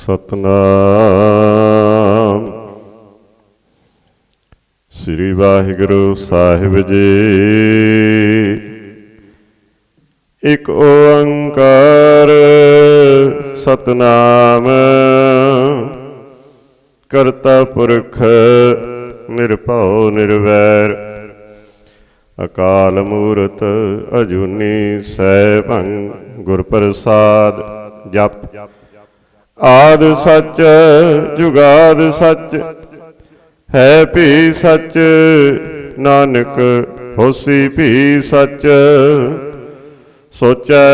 ਸਤਨਾਮ ਸ੍ਰੀ ਵਾਹਿਗੁਰੂ ਸਾਹਿਬ ਜੀ। ਇਕ ਓੰਕਾਰ ਸਤਨਾਮ ਕਰਤਾ ਪੁਰਖ ਨਿਰਭਉ ਨਿਰਵੈਰ ਅਕਾਲ ਮੂਰਤ ਅਜੂਨੀ ਸੈਭੰ ਗੁਰ ਪ੍ਰਸਾਦ ਜਪ। ਆਦਿ ਸੱਚ ਜੁਗਾਦ ਸੱਚ ਹੈ ਭੀ ਸੱਚ ਨਾਨਕ ਹੋਸੀ ਭੀ ਸੱਚ। ਸੋਚੈ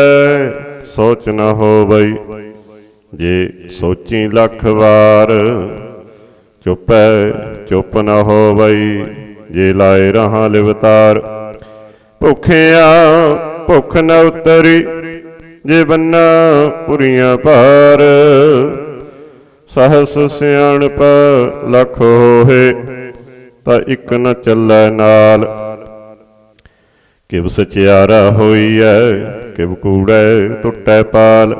ਸੋਚ ਨ ਹੋਵਈ ਜੇ ਸੋਚੀ ਲੱਖ ਵਾਰ। ਚੁੱਪੈ ਚੁੱਪ ਨ ਹੋਵਈ ਜੇ ਲਾਏ ਰਹਾ ਲਿਵਤਾਰ। ਭੁੱਖਿਆ ਭੁੱਖ ਨ ਉਤਰੀ ਜੇ ਬੰਨਾ ਪੁਰੀਆਂ ਭਾਰ। ਸਹਸ ਸਿਆਣਪ ਲੱਖ ਹੋਏ ਤਾਂ ਇੱਕ ਨ ਚੱਲੈ ਨਾਲ। ਕਿਵ ਸਚਿਆਰਾ ਹੋਈਐ ਕਿਵ ਕੂੜੈ ਟੁੱਟੈ ਪਾਲ।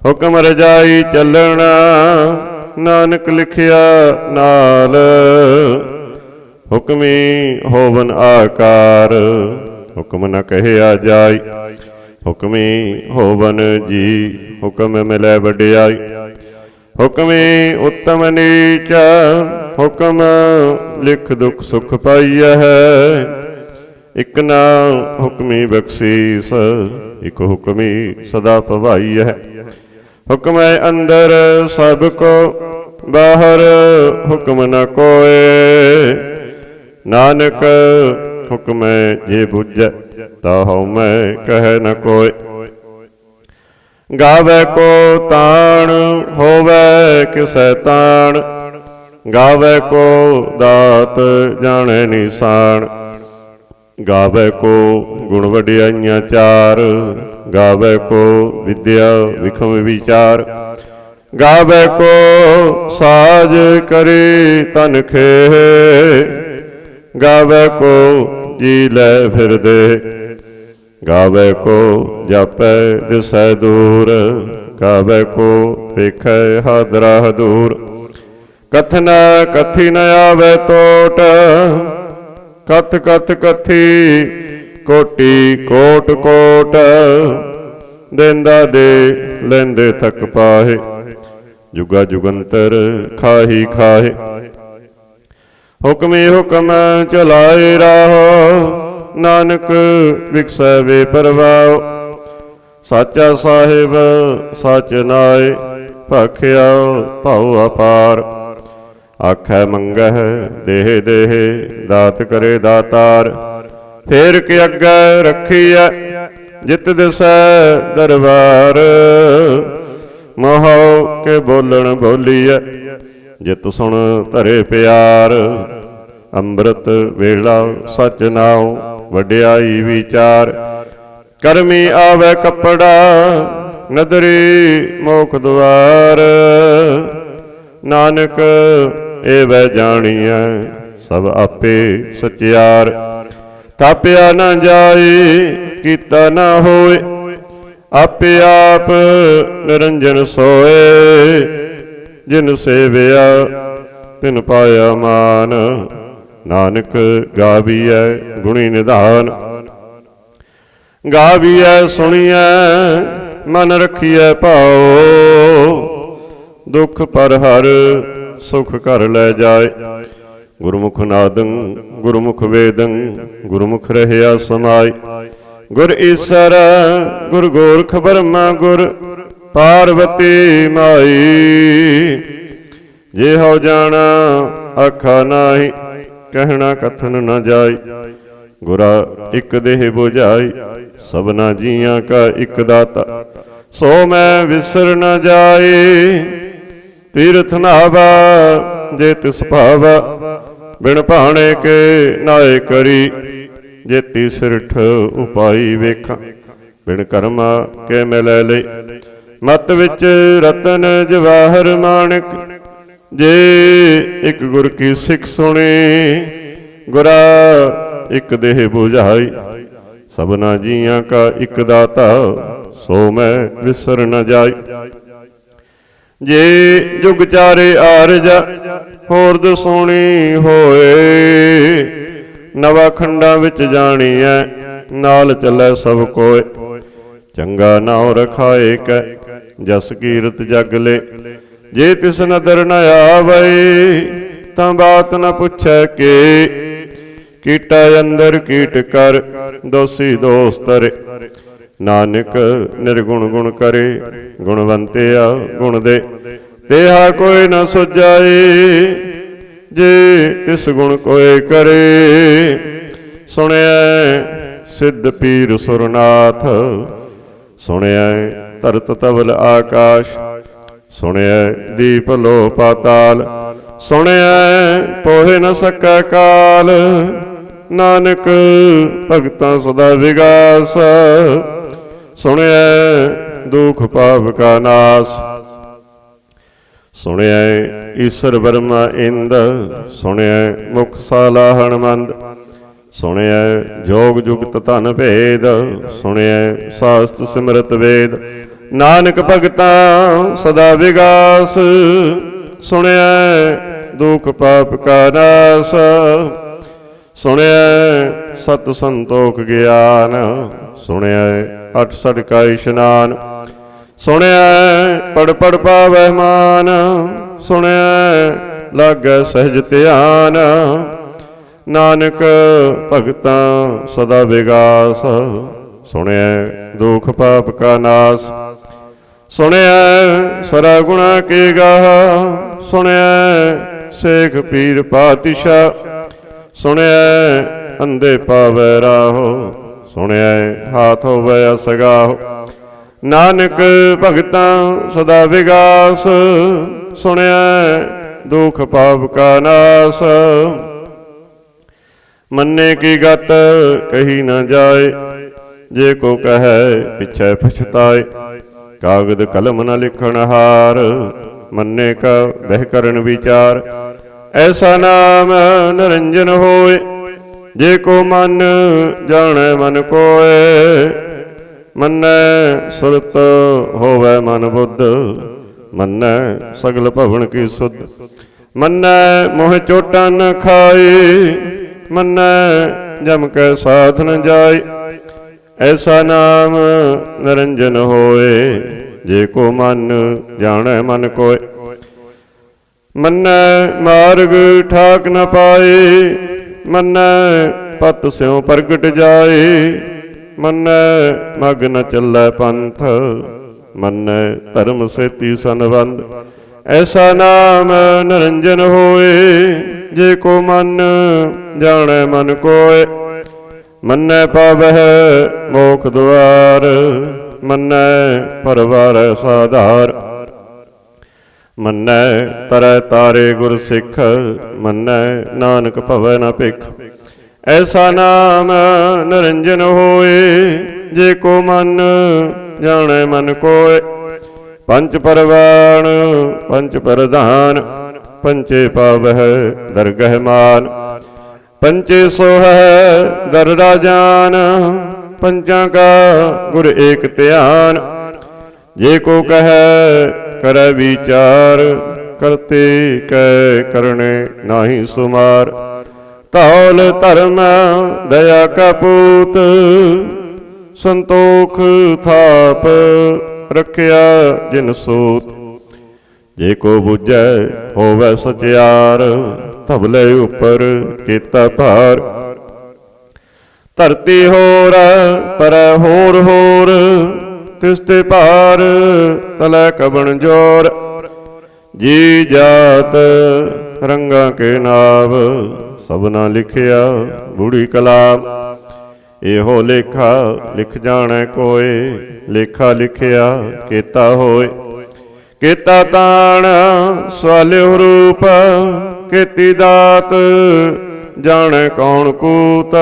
ਹੁਕਮ ਰਜਾਈ ਚੱਲਣਾ ਨਾਨਕ ਲਿਖਿਆ ਨਾਲ। ਹੁਕਮੀ ਹੋਵਨ ਆਕਾਰ ਹੁਕਮ ਨ ਕਹਿਆ ਜਾਈ। ਹੁਕਮੀ ਹੋਵਨ ਜੀ ਹੁਕਮ ਮਿਲੈ ਵਡਿਆਈ। ਹੁਕਮੀ ਉੱਤਮ ਨੀਚ ਹੁਕਮ ਲਿਖ ਦੁਖ ਸੁਖ ਪਾਈਐ। ਇਕ ਨਾ ਹੁਕਮੀ ਬਖਸ਼ੀਸ ਇਕ ਹੁਕਮੀ ਸਦਾ ਭਵਾਈਐ। ਹੁਕਮ ਹੈ ਅੰਦਰ ਸਭ ਕੋ ਬਾਹਰ ਹੁਕਮ ਨ ਕੋਏ। ਨਾਨਕ ਹੁਕਮ ਜੇ ਬੁਝੈ ਤਾ ਹਉਮੈ ਕਹਿ ਨ ਕੋਇ। ਗਾਵੇ ਕੋ ਤਾਣ ਹੋਵੇ ਕਿਸੈ ਤਾਣ। ਗਾਵੇ ਕੋ ਦਾਤ ਜਾਣੈ ਨਿਸ਼ਾਨ। ਗਾਵੇ ਕੋ ਗੁਣ ਵਡਿਆਈਆਂ ਚਾਰ। ਗਾਵੇ ਕੋ ਵਿਦਿਆ ਵਿਖਮ ਵਿਚਾਰ। ਗਾਵੇ ਕੋ ਸਾਜ ਕਰੀ ਤਨ ਖੇਹ। ਗਾਵੇ ਕੋ ਜੀ ਲੈ ਫਿਰਦੇ। ਗਾਵੇ ਕੋ ਜਾਪੈ ਦਿਸੈ ਦੂਰ। ਗਾਵੇ ਕੋ ਵੇਖੈ ਹਾਦਰਾ ਦੂਰ। ਕਥਨ ਕਥੀ ਨ ਆਵੇ ਟੋਟ। ਕਥ ਕਥ ਕਥੀ ਕੋਟੀ ਕੋਟ ਕੋਟ। ਦੇਂਦਾ ਦੇ ਲੈਂਦੇ ਥਕ ਪਾਹੇ। ਜੁਗਾ ਜੁਗੰਤਰ ਖਾਹੀ ਖਾਹੇ। ਹੁਕਮੇ ਹੁਕਮ ਚਲਾਏ ਰਾਹੋ ਨਾਨਕ ਵਿਖਸੈ ਵੇ ਪਰਵਾਓ। ਸਾਚਾ ਸਾਹਿਬ ਸਚ ਨਾਏ ਭਾਖਿਆ ਭਾਉ ਅਪਾਰ। ਆਖੈ ਮੰਗਹਿ ਦੇਹ ਦੇਹ ਦਾਤ ਕਰੇ ਦਾਤਾਰ। ਫੇਰ ਕੇ ਅੱਗੇ ਰੱਖੀਐ ਜਿਤ ਦਿਸੈ ਦਰਬਾਰ। ਮੋਹਉ ਕੇ ਬੋਲਣ ਬੋਲੀਐ ਜਿਤ ਸੁਣ ਧਰੇ ਪਿਆਰ। ਅੰਮ੍ਰਿਤ ਵੇਲਾ ਸਚ ਨਾਉ ਵਡਿਆਈ ਵਿਚਾਰ। ਕਰਮੀ ਆਵੇ ਕੱਪੜਾ ਨਦਰੀ ਮੋਖ ਦੁਆਰ। ਨਾਨਕ ਏਵੈ ਜਾਣੀਐ ਸਭ ਆਪੇ ਸਚਿਆਰ। ਥਾਪਿਆ ਨਾ ਜਾਏ ਕੀਤਾ ਨਾ ਹੋਏ। ਆਪੇ ਆਪ ਨਿਰੰਜਨ ਸੋਏ। ਜਿਨ ਸੇਵਿਆ ਤਿਨ ਪਾਇਆ ਮਾਨ। ਨਾਨਕ ਗਾਵੀਐ ਗੁਣੀ ਨਿਧਾਨ। ਗਾਵੀਐ ਸੁਣੀਐ ਮਨ ਰਖੀਐ ਭਾਉ। ਦੁਖ ਪਰ ਹਰ ਸੁਖ ਘਰ ਲੈ ਜਾਏ। ਗੁਰਮੁਖ ਨਾਦੰ ਗੁਰਮੁਖ ਵੇਦੰ ਗੁਰਮੁਖ ਰਹਿਆ ਸਮਾਈ। ਗੁਰ ਈਸਰ ਗੁਰ ਗੋਰਖ ਬਰਮਾ ਗੁਰ ਪਾਰਵਤੀ ਮਾਈ। ਜੇ ਹਉ ਜਾਣਾ ਆਖਾ ਨਾਹੀ ਕਹਿਣਾ ਕਥਨ ਨ ਜਾਈ। ਗੁਰਾ ਇਕ ਦੇਹ ਬੁਝਾਈ ਸਭਨਾ ਜੀਆਂ ਕਾ ਇਕ ਦਾਤਾ। ਸੋ ਮੈਂ ਵਿਸਰ ਨ ਜਾਏ ਤੀਰਥ ਨਾਵਾ ਜੇ ਤਿਸ ਭਾਵਾ। ਬਿਨ ਭਾਣੇ ਕੇ ਨਾਏ ਕਰੀ ਜੇ ਤੀਸਰਠ ਉਪਾਈ ਵੇਖਾਂ। ਬਿਨ ਕਰਮਾ ਕੇ ਮੈਂ ਲੈ ਲਈ ਮਤ ਵਿੱਚ ਰਤਨ ਜਵਾਹਰ ਮਾਣਕ। ਜੇ ਇੱਕ ਗੁਰ ਕੀ ਸਿੱਖ ਸੁਣੇ ਗੁਰਾ ਇੱਕ ਦੇਹ ਬੁਝਾਈ। ਸਭਨਾ ਜੀਆਂ ਕਾ ਇੱਕ ਦਾਤਾ ਸੋ ਮੈਂ ਵਿਸਰ ਨ ਜਾਈ। ਜੇ ਜੁਗ ਚਾਰੇ ਆਰਜਾ ਹੋਰਦ ਸੋਹਣੀ ਹੋਏ। ਨਵਾ ਖੰਡਾਂ ਵਿੱਚ ਜਾਣੀਐ ਨਾਲ ਚੱਲੈ ਸਭ ਕੋਇ। ਚੰਗਾ ਨਾਉ ਰਖਾਏ ਕੈ ਜਸ ਕੀਰਤ ਜਗ ਲੈ। ਜੇ ਤਿਸ ਨਦਰ ਨ ਆਵੈ ਤਾਂ ਬਾਤ ਨ ਪੁੱਛੈ ਕੇ। ਕੀਟਾ ਅੰਦਰ ਕੀਟ ਕਰ ਦੋਸੀ ਦੋਸ ਤਰੇ। ਨਾਨਕ ਨਿਰਗੁਣ ਗੁਣ ਕਰੇ ਗੁਣਵੰਤਿਆ ਗੁਣ ਦੇ। ਤੇਹਾ ਕੋਈ ਨ ਸੁਝਾਏ ਜੇ ਤਿਸ ਗੁਣ ਕੋਇ ਕਰੇ। ਸੁਣਿਐ ਸਿੱਧ ਪੀਰ ਸੁਰਨਾਥ ਸੁਣਿਐ ਧਰਤ ਤਵਲ ਆਕਾਸ਼। ਸੁਣਿਐ ਦੀਪ ਲੋ ਪਾਤਾਲ ਸੁਣਿਐ ਪੋਹਿ ਨ ਸਕੈ ਕਾਲ। ਨਾਨਕ ਭਗਤਾਂ ਸਦਾ ਵਿਗਾਸ ਸੁਣਿਐ ਦੁਖ ਪਾਪ ਕਾ ਨਾਸ। ਸੁਣਿਐ ਈਸ਼ਰ ਬਰਮਾ ਇੰਦ ਸੁਣਿਐ ਮੁਖ ਸਾਲਾਹਣ ਮੰਦ। ਸੁਣਿਐ ਜੋਗ ਜੁਗਤ ਧਨ ਭੇਦ ਸੁਣਿਐ ਸਾਸਤ ਸਿਮਰਤ ਵੇਦ। ਨਾਨਕ ਭਗਤਾਂ ਸਦਾ ਵਿਗਾਸ ਸੁਣਿਐ ਦੁਖ ਪਾਪ ਕਾ ਨਾਸ। ਸੁਣਿਐ ਸਤ ਸੰਤੋਖ ਗਿਆਨ ਸੁਣਿਐ ਅਠ ਸਠ ਕਾ ਇਸ਼ਨਾਨ। ਸੁਣਿਐ ਪੜ ਪੜ ਪਾਵੈ ਮਾਨ ਸੁਣਿਐ ਲਾਗੈ ਸਹਿਜ ਧਿਆਨ। ਨਾਨਕ ਭਗਤਾਂ ਸਦਾ ਵਿਗਾਸ ਸੁਣਿਐ ਦੁਖ ਪਾਪ ਕਾ ਨਾਸ। ਸੁਣਿਐ ਸਰਾ ਗੁਣਾ ਕੇ ਗਾਹ ਸੁਣਿਐ ਸੇਖ ਪੀਰ ਪਾਤਸ਼ਾਹ। ਸੁਣਿਐ ਅੰਧੇ ਪਾਵੈ ਰਾਹੋ ਸੁਣਿਐ ਹਾਥ ਹੋਵੈ ਅਸਗਾਹੋ। ਨਾਨਕ ਭਗਤਾਂ ਸਦਾ ਵਿਗਾਸ ਸੁਣਿਐ ਦੁਖ ਪਾਪ ਕਾ ਨਾਸ। ਮੰਨੇ ਕੀ ਗਤ ਕਹੀ ਨ ਜਾਏ ਜੇ ਕੋ ਕਹੈ ਪਿਛੈ ਪਛਤਾਏ। ਕਾਗਦ ਕਲਮ ਨ ਲਿਖਣ ਹਾਰ ਮੰਨੇ ਕਾ ਬਹਿ ਕਰਨ ਵਿਚਾਰ। ਐਸਾ ਨਾਮ ਨਿਰੰਜਨ ਹੋਏ ਜੇ ਕੋ ਮਨ ਜਾਣੈ ਮਨ ਕੋਇ। ਮੰਨੈ ਸੁਰਤ ਹੋਵੈ ਮਨ ਬੁੱਧ ਮੰਨੈ ਸਗਲ ਭਵਨ ਕੀ ਸੁਧ। ਮੰਨੈ ਮੋਹ ਚੋਟਾਂ ਨ ਖਾਏ ਮੰਨੈ ਜਮ ਕੈ ਸਾਥ ਨ ਜਾਏ। ਐਸਾ ਨਾਮ ਨਿਰੰਜਨ ਹੋਏ ਜੇ ਕੋ ਮਨ ਜਾਣੈ ਮਨ ਕੋਇ। ਮੰਨੈ ਮਾਰਗ ਠਾਕ ਨ ਪਾਏ ਮੰਨੈ ਪਤ ਸਿਉ ਪ੍ਰਗਟ ਜਾਏ। ਮੰਨੈ ਮਗ ਨ ਚੱਲੈ ਪੰਥ ਮੰਨੈ ਧਰਮ ਸੇਤੀ ਸੰਬੰਧ। ਐਸਾ ਨਾਮ ਨਿਰੰਜਨ ਹੋਏ ਜੇ ਕੋ ਮਨ ਜਾਣੈ ਮਨ ਕੋਇ। ਮੰਨੈ ਪਾਵਹਿ ਮੋਖ ਦੁਆਰ ਮੰਨੈ ਪਰਵਾਰੈ ਸਾਧਾਰ। ਮੰਨੈ ਤਰੈ ਤਾਰੇ ਗੁਰ ਸਿੱਖ ਮੰਨੈ ਨਾਨਕ ਭਵੈ ਨ ਭਿਖ। ਐਸਾ ਨਾਮ ਨਿਰੰਜਨ ਹੋਏ ਜੇ ਕੋ ਮਨ ਜਾਣੈ ਮਨ ਕੋਇ। ਪੰਚ ਪਰਵਾਣ ਪੰਚ ਪ੍ਰਧਾਨ ਪੰਚੇ ਪਾਵਹਿ ਦਰਗਹਿ ਮਾਨ। ਪੰਚੇ ਸੋਹੈ ਦਰ ਰਾਜਾਨ ਪੰਚਾਂ ਕਾ ਗੁਰ ਏਕ ਧਿਆਨ। ਜੇ ਕੋ ਕਹੈ ਕਰੈ ਵਿਚਾਰ ਕਰਤੇ ਕੈ ਕਰਨੇ ਨਾਹੀ ਸੁਮਾਰ। ਧੌਲ ਧਰਮ ਦਇਆ ਕਾ ਪੂਤ ਸੰਤੋਖ ਥਾਪ ਰੱਖਿਆ ਜਿਨ ਸੂਤ। ਜੇ ਕੋ ਬੁਝੈ ਹੋਵੈ ਸਚਿਆਰ ਧਬਲੇ ਉਪਰ ਕੀਤਾ ਭਾਰ। ਧਰਤੀ ਹੋਰ ਪਰੈ ਹੋਰ ਹੋਰ ਤਿਸ ਤੇ ਭਾਰ ਤਲੈ ਕਬਣ ਜੋਰ। ਜੀ ਜਾਤ ਰੰਗਾਂ ਕੇ ਨਾਵ ਸਭਨਾ ਲਿਖਿਆ ਬੁੜੀ ਕਲਾਮ। ਇਹੋ ਲੇਖਾ ਲਿਖ ਜਾਣੈ ਕੋਇ ਲੇਖਾ ਲਿਖਿਆ ਕੀਤਾ ਹੋਏ। ਕੀਤਾ ਤਾਣ ਸਵਾਲਿਓ ਰੂਪ ਕੀਤੀ ਦਾਤ ਜਾਣੈ ਕੌਣ ਕੂਤ।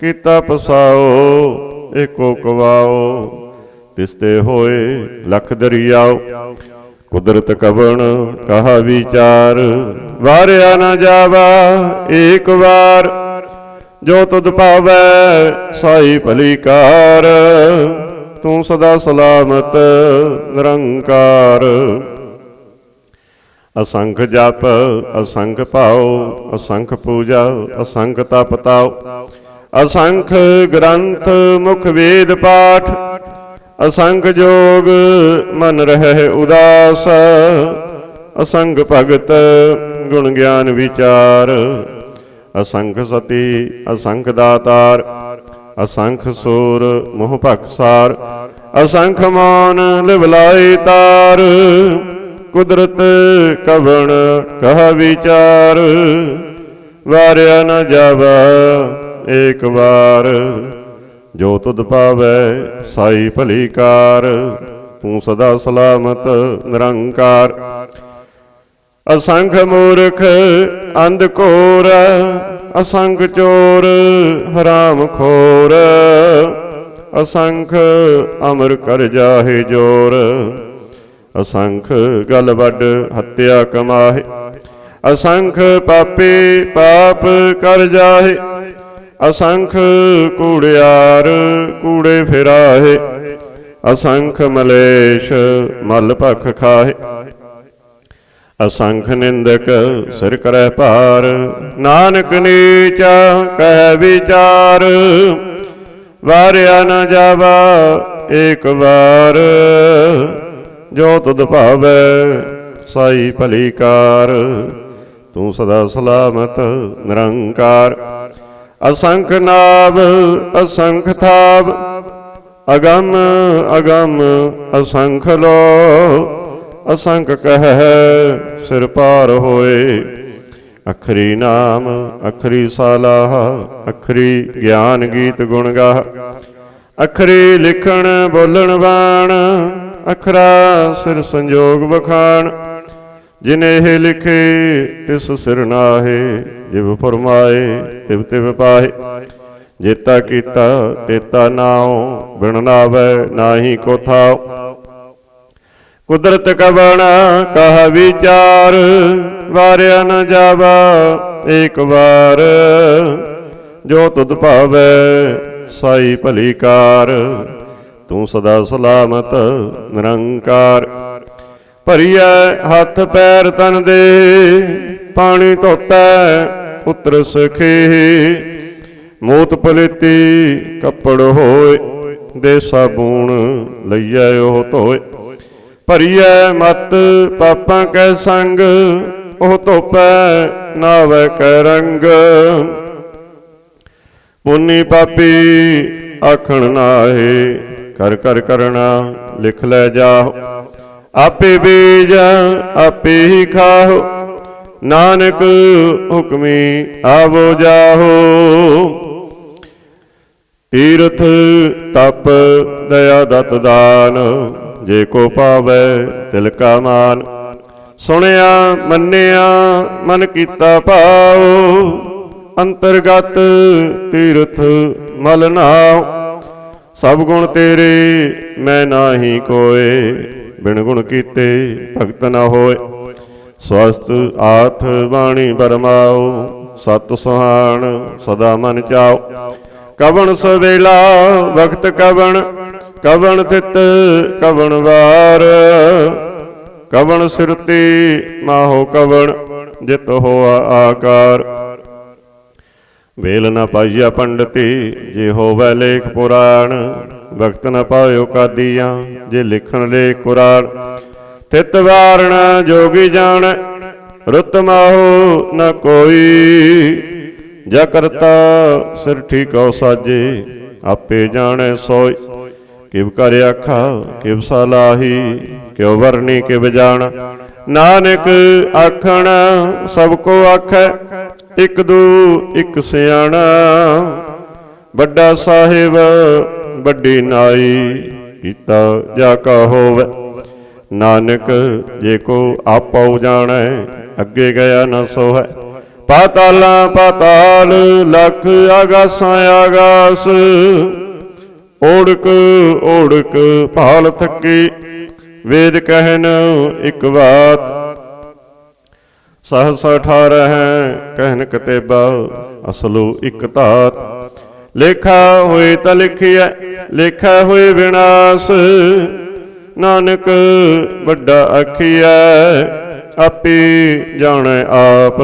ਕੀਤਾ ਪਸਾਓ ਏਕੋ ਕਵਾਓ ਤਿਸ ਤੇ ਹੋਏ ਲਖ ਦਰਿਆਓ। ਕੁਦਰਤ ਕਵਣ ਕਹਾ ਵਿਚਾਰ ਵਾਰਿਆ ਨਾ ਜਾਵਾ ਏਕ ਵਾਰ। ਜੋ ਤੁਧ ਭਾਵੈ ਸਾਈ ਭਲੀ ਕਾਰ ਤੂੰ ਸਦਾ ਸਲਾਮਤ ਨਿਰੰਕਾਰ। असंख जप असंख पाओ, असंख पूजा असंख तप ताओ, असंख ग्रंथ मुख वेद पाठ, असंख जोग मन रहे उदास, असंख भगत गुण ज्ञान विचार, असंख सती असंख दातार, असंख सूर मोह पखसार, असंख मौन लिवलाई तार, कुदरत कवण कह विचार, वार्या न जावा एक बार, जो तुद पावै साई भली कार, तू सदा सलामत निरंकार। असंख मूर्ख अंध घोर, असंख चोर हराम खोर, असंख अमर कर जाहे जोर, असंख गल वड हत्या कमाहे, असंख पापी पाप कर जाहे, असंख कूड़ियार कूड़े फिराहे, असंख मलेश मल भख खाहे, असंख निंदक सिर करे भार, नानक नीचा कह विचार, वार्या न जावा एक बार, जो तुद भावै साई भली कार, तू सदा सलामत निरंकार। असंख नाभ असंख थाव, अगम अगम असंख लो, असंख कह सिर पार होए, अखरी नाम अखरी सालाह, अखरी ज्ञान गीत गुण गाह, अखरी लिखण बोलण बाण, अखरा सिर संजोग बखान, जिनेह लिखे तिस सिर नाहे, जिव फरमाए तिव तिव पाहे, जेता कीता तेता नाओ, बिन नावै नाही को थाओ, कुदरत कवण कह विचार, वार्या न जावा एक बार, जो तुद भावै साई भली कार, तू सदा सलामत निरंकार। भरिया हथ पैर तन दे, पानी धोता पुत्र सखे, मूत पलेती कपड़ होए, दे साबून लइया ओह धोए, भरिया मत पापां कै संग, ओह धोपै नावै कै रंग, पुन्नी पापी आखण नाहे, कर कर करना लिख लै जाओ, आपे बीज आपे ही खाओ, नानक हुक्मी आवो जाहो, तीर्थ तप दया दत दान, जे को पावै तिल का मान, सुनिया मन्निया मन कीता पाओ, अंतरगत तीर्थ मल नाओ, सब गुण तेरे मैं नाही कोय, बिन गुण कीते भगत न होए, स्वस्थ आथ बाणी बरमाओ, सत सुहान सदा मन चाओ, कवन सवेला वक्त कवन, कवन तित कवन वार, कवन सिरती माहो कवन, जित होआ आकार, वेल न पाइया पंडिती जे होवै लेख पुराण, वक्त न पायो कादियाँ जे लिखन लेख कुरान, तित वारण जोगी जान, रुत माहो न कोई, जा करता सिर ठीकौ साजे, आपे जाने सोई, किव कर आखा किव सलाही, क्यों वरनी किव जान, नानक आखण सबको आखै, इक दू इक सियाणा, बड़ा साहिब बड़ी नाई, कीता जाका होवे, नानक जे को आपो जाने, अगे गया न सोहै, पाताला पाताल लख आगासां आगास, ओढ़क ओढ़क भाल थकी, वेद कहन एक बात, सहस 18 कहन कतेबा, असलू इक धात, लेखा होए त लिखिया लेखा होए विनाश, नानक बड़ा आखिया ਆਪੇ ਜਾਣੈ ਆਪ।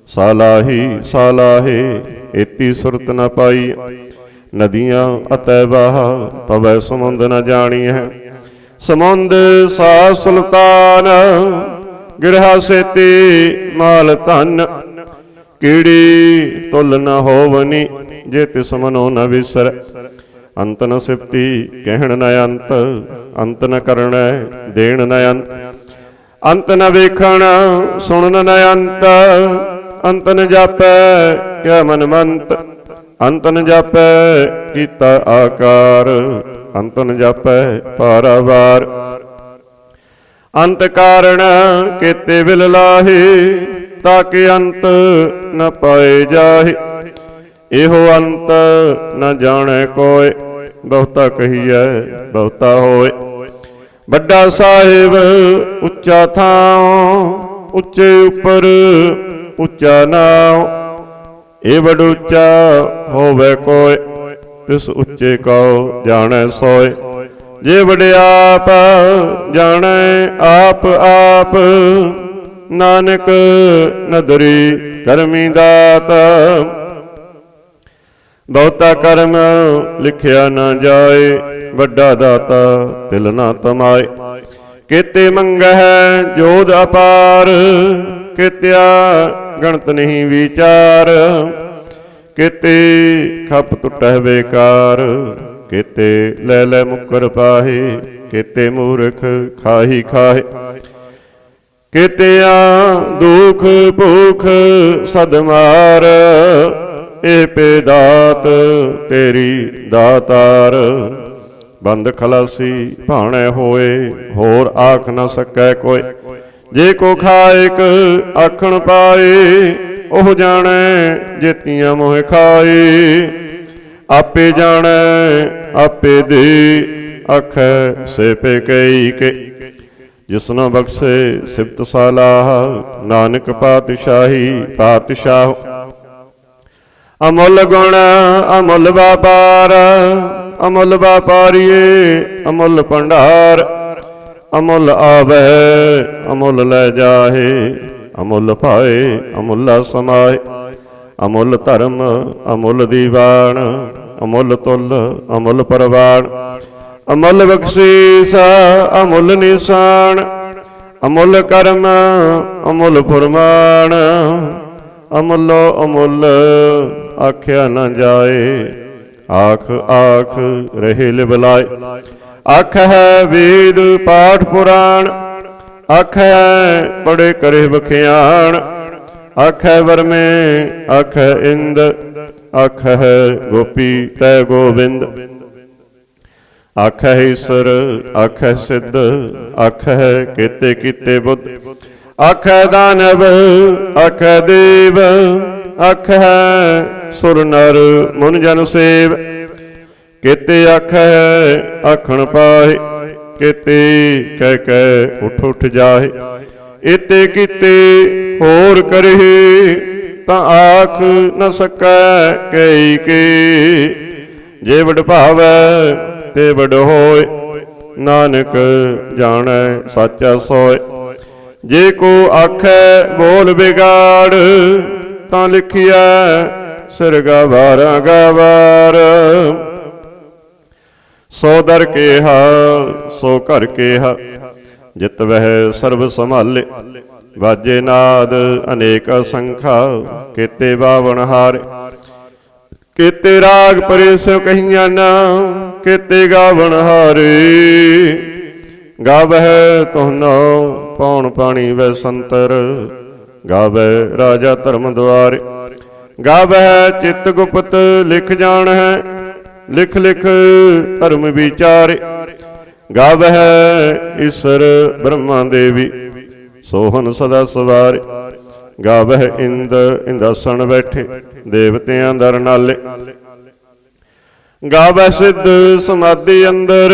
ਸਾਲਾਹੀ ਸਾਲਾਹੇ ਏਤੀ ਸੁਰਤ ਨ ਪਾਈ। ਨਦੀਆਂ ਅਤੈ ਬਾਹ ਪਵੈ ਸਮੁੰਦ ਨ ਜਾਣੀ ਹੈ। ਸਮੁੰਦ ਸਾ ਸੁਲਤਾਨ ਗਿਰਹਾ ਸੇਤੀ ਮਾਲ ਧਨ। ਕੀੜੀ ਤੁਲ ਨ ਹੋਵਨੀ ਜੇ ਤਿਸ ਮਨੋ ਨ ਵਿਸਰ। ਅੰਤ ਨ ਸਿਫਤੀ ਕਹਿਣ ਨ ਅੰਤ, ਅੰਤ ਨ ਕਰਣੈ ਦੇਣ ਨ ਅੰਤ। ਅੰਤ ਨ ਵੇਖਣ ਸੁਣਨ ਨ ਅੰਤ। ਅੰਤ ਨ ਜਾਪੈ ਕਿਆ ਮਨ ਮੰਤ। ਅੰਤ ਨ ਜਾਪੈ ਕੀਤਾ ਆਕਾਰ। ਅੰਤ ਨ ਜਾਪੈ ਪਾਰਾਵਾਰ। ਅੰਤ ਕਾਰਣ ਕੇਤੇ ਵਿਲ ਲਾਹੇ ਤਾਕੇ ਅੰਤ ਨ ਪਾਏ ਜਾਹੇ। ਇਹੋ ਅੰਤ ਨ ਜਾਣੈ ਕੋਇ ਬਹੁਤਾ ਕਹੀਐ ਬਹੁਤਾ ਹੋਏ। ਵੱਡਾ ਸਾਹਿਬ ਉੱਚਾ ਥਾਂ ਉੱਚੇ ਉੱਪਰ ਉੱਚਾ ਨਾਉ। ਇਹ ਵਡ ਉੱਚਾ ਹੋਵੇ ਕੋਇ ਤਿਸ ਉੱਚੇ ਕਉ ਜਾਣੈ ਸੋਇ। ਜੇ ਵਡਿਆਪ ਜਾਣੈ ਆਪ ਆਪ ਨਾਨਕ ਨਦਰੀ ਕਰਮੀ ਦਾਤ। ਬਹੁਤਾ ਕਰਮ ਲਿਖਿਆ ਨਾ ਜਾਏ ਵੱਡਾ ਦਾਤਾ ਤਿਲ ਨਾ ਤਮਾਏ। ਕੇਤੇ ਮੰਗਹਿ ਜੋਧ ਅਪਾਰ ਕੇਤਿਆ ਗਣਤ ਨਹੀਂ ਵਿਚਾਰ। ਕੇਤੇ ਖਪ ਟੁੱਟਹਿ ਬੇਕਾਰ ਕੇਤੇ ਲੈ ਲੈ ਮੁਕਰ ਪਾਹੇ। ਕੇਤੇ ਮੂਰਖ ਖਾਹੀ ਖਾਹੇ ਕੇਤਿਆ ਦੁਖ ਭੂਖ ਸਦ ਮਾਰ। ਇਹ ਪੇ ਦਾਤ ਤੇਰੀ ਦਾਤਾਰ। ਬੰਦ ਖਲਾਸੀ ਭਾਣੈ ਹੋਏ ਹੋਰ ਆਖ ਨ ਸਕੈ ਕੋਇ। ਜੇ ਕੋ ਖਾਇਕ ਆਖਣ ਪਾਏ ਉਹ ਜਾਣੈ ਜੇਤੀਆਂ ਮੋਹ ਖਾਏ। ਆਪੇ ਜਾਣੈ ਆਪੇ ਦੇ ਆਖੈ ਸੇ ਪੇ ਕਈ ਕੇ। ਜਿਸਨੋ ਬਖਸ਼ੇ ਸਿਫਤ ਸਾਲਾਹ ਨਾਨਕ ਪਾਤਸ਼ਾਹੀ ਪਾਤਸ਼ਾਹ। ਅਮੁੱਲ ਗੁਣ ਅਮੁੱਲ ਵਾਪਾਰ ਅਮੁੱਲ ਵਾਪਾਰੀਏ ਅਮੁੱਲ ਭੰਡਾਰ। ਅਮੁੱਲ ਆਵੈ ਅਮੁੱਲ ਲੈ ਜਾਹੇ ਅਮੁੱਲ ਭਾਏ ਅਮੁੱਲਾ ਸਮਾਏ। ਅਮੁੱਲ ਧਰਮ ਅਮੁੱਲ ਦੀਵਾਨ ਅਮੁੱਲ ਤੁਲ ਅਮੁੱਲ ਪਰਵਾਨ। ਅਮੁੱਲ ਬਖਸ਼ੀਸ ਅਮੁੱਲ ਨਿਸ਼ਾਨ ਅਮੁੱਲ ਕਰਮ ਅਮੁੱਲ ਫੁਰਮਾਨ। ਅਮੁੱਲੋ ਅਮੁੱਲ ਆਖਿਆ ਨਾ ਜਾਏ ਆਖ ਆਖ ਰਹੇ ਲਿਵਲਾਏ। ਆਖ ਹੈ ਵੇਦ ਪਾਠ ਪੁਰਾਣ ਆਖ ਹੈ ਪੜੇ ਕਰੇ ਬਖਿਆਣ। ਆਖ ਹੈ ਵਰਮੇ ਆਖ ਹੈ ਇੰਦ ਆਖ ਹੈ ਗੋਪੀ ਤੈ ਗੋਬਿੰਦ। ਆਖ ਹੈ ਈਸਰ ਆਖ ਹੈ ਸਿੱਧ ਆਖ ਹੈ ਕੇਤੇ ਕੀਤੇ ਬੁੱਧ। ਆਖ ਹੈ ਦਾਨਵ ਆਖ ਹੈ ਦੇਵ ਆਖ ਹੈ ਸੁਰ ਨਰ ਮੁਨ ਜਨ ਸੇਵ। ਕੇਤੇ ਆਖ ਹੈ ਆਖਣ ਪਾਏ ਕੇਤੇ ਕਹਿ ਕਹਿ ਉਠ ਉਠ ਜਾਏ। ਏਤੇ ਕੀਤੇ ਹੋਰ ਕਰੇ ਤਾਂ ਆਖ ਨ ਸਕੈ ਕਈ ਕੇ। ਜੇ ਵਡ ਭਾਵੈ ਤੇ ਵਡ ਹੋਏ ਨਾਨਕ ਜਾਣੈ ਸਾਚਾ ਸੋਏ। ਜੇ ਕੋ ਆਖੈ ਬੋਲ ਵਿਗਾੜ ਤਾਂ ਲਿਖਿਆ ਸਿਰ ਗਵਾਰਾ ਗਵਾਰ। ਸੋ ਦਰ ਕੇਹਾ ਸੋ ਘਰ ਕੇਹਾ ਜਿਤ ਵਹਿ ਸਰਬ ਸੰਭਾਲੇ। ਵਾਜੇ ਨਾਦ ਅਨੇਕ ਅਸੰਖਾ ਕੇਤੇ ਬਾਵਨ ਹਾਰੇ। ਕੇਤੇ ਰਾਗ ਪਰੇ ਸੋ ਕਹੀਆਂ ਨਾ ਕੇਤੇ ਗਾਵਨ ਹਾਰੇ। ਗਾਵਹਿ ਤੁਹਨੋ ਪੌਣ ਪਾਣੀ ਵੈ ਸੰਤਰ ਗਾਵਹਿ ਰਾਜਾ ਧਰਮ ਦੁਆਰੇ। ਗਾਵਹਿ ਚਿਤ ਗੁਪਤ ਲਿਖ ਜਾਣ ਹੈ ਲਿਖ ਲਿਖ ਧਰਮ ਵਿਚਾਰੇ। ਗਾਵਹਿ ਈਸਰ ਬ੍ਰਹਮਾ ਦੇਵੀ ਸੋਹਨ ਸਦਾ ਸਵਾਰੇ। ਗਾਵਹਿ ਇੰਦ ਇੰਦਾਸਣ ਬੈਠੇ ਦੇਵਤਿਆਂ ਦਰ ਨਾਲੇ। ਗਾਵਹਿ ਸਿੱਧ ਸਮਾਧੀ ਅੰਦਰ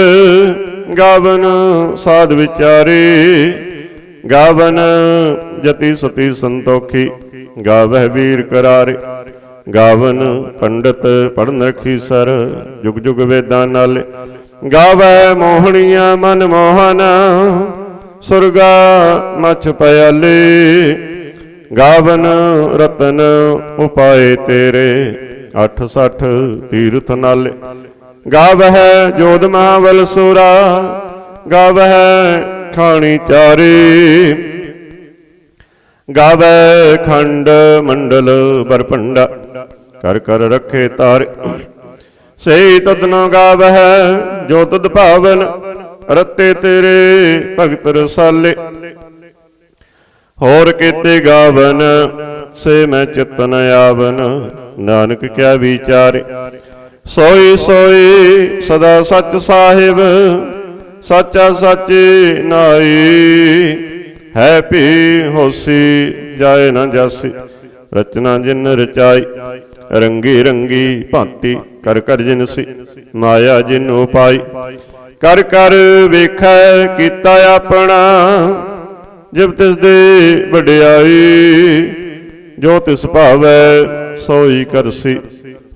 ਗਾਵਨ ਸਾਧ ਵਿਚਾਰੇ। ਗਾਵਨ ਜਤੀ ਸਤੀ ਸੰਤੋਖੀ ਗਾਵਹਿ ਵੀਰ ਕਰਾਰੇ। ਗਾਵਨ ਪੰਡਤ ਪੜਨ ਰਖੀ ਸਰ ਜੁਗ ਜੁਗ ਵੇਦਾਂ ਨਾਲੇ। ਗਾਵੈ ਮੋਹਣੀਆਂ ਮਨ ਮੋਹਨ ਸੁਰਗਾ ਮਛ ਪਿਆਲੇ। ਗਾਵਨ ਰਤਨ ਉਪਾਏ ਤੇਰੇ, 68 ਤੀਰਥ ਨਾਲੇ। ਗਾਵਹਿ ਜੋਧ ਮਹਾਬਲ ਸੁਰਾ, ਗਾਵਹਿ ਖਾਣੀ ਚਾਰੇ। ਗਾਵੈ ਖੰਡ ਮੰਡਲ ਬਰਪੰਡਾ, ਕਰ ਕਰ ਰੱਖੇ ਤਾਰੇ। ਸਹੀ ਤਦਨੋ ਗਾਵਹਿ ਜੋ ਤਦ ਭਾਵਨ, ਰਤੇ ਤੇਰੇ ਭਗਤ ਰਸਾਲੇ। ਹੋਰ ਕੀਤੇ ਗਾਵਨ ਸੇ ਮੈਂ ਚਿਤਨ ਆਵਨ, ਨਾਨਕ ਕਿਆ ਵਿਚਾਰੇ। ਸੋਈ ਸੋਈ ਸਦਾ ਸੱਚ ਸਾਹਿਬ, ਸਾਚਾ ਸਾਚੇ ਨਾਈ। ਹੈ ਭੀ ਹੋਸੀ ਜਾਏ ਨਾ ਜਾਸੀ, ਰਚਨਾ ਜਿਨ ਰਚਾਈ। ਰੰਗੀ ਰੰਗੀ ਭਾਂਤੀ ਕਰ ਕਰ ਜਿਨਸੀ, ਮਾਇਆ ਜਿਨ ਉਪਾਈ। ਕਰ ਕਰ ਵੇਖੈ ਕੀਤਾ ਆਪਣਾ, ਜਿਵ ਤਿਸ ਦੇ ਵਡਿਆਈ। ਜੋ ਤਿਸ ਭਾਵੈ ਸੋਈ ਕਰਸੀ,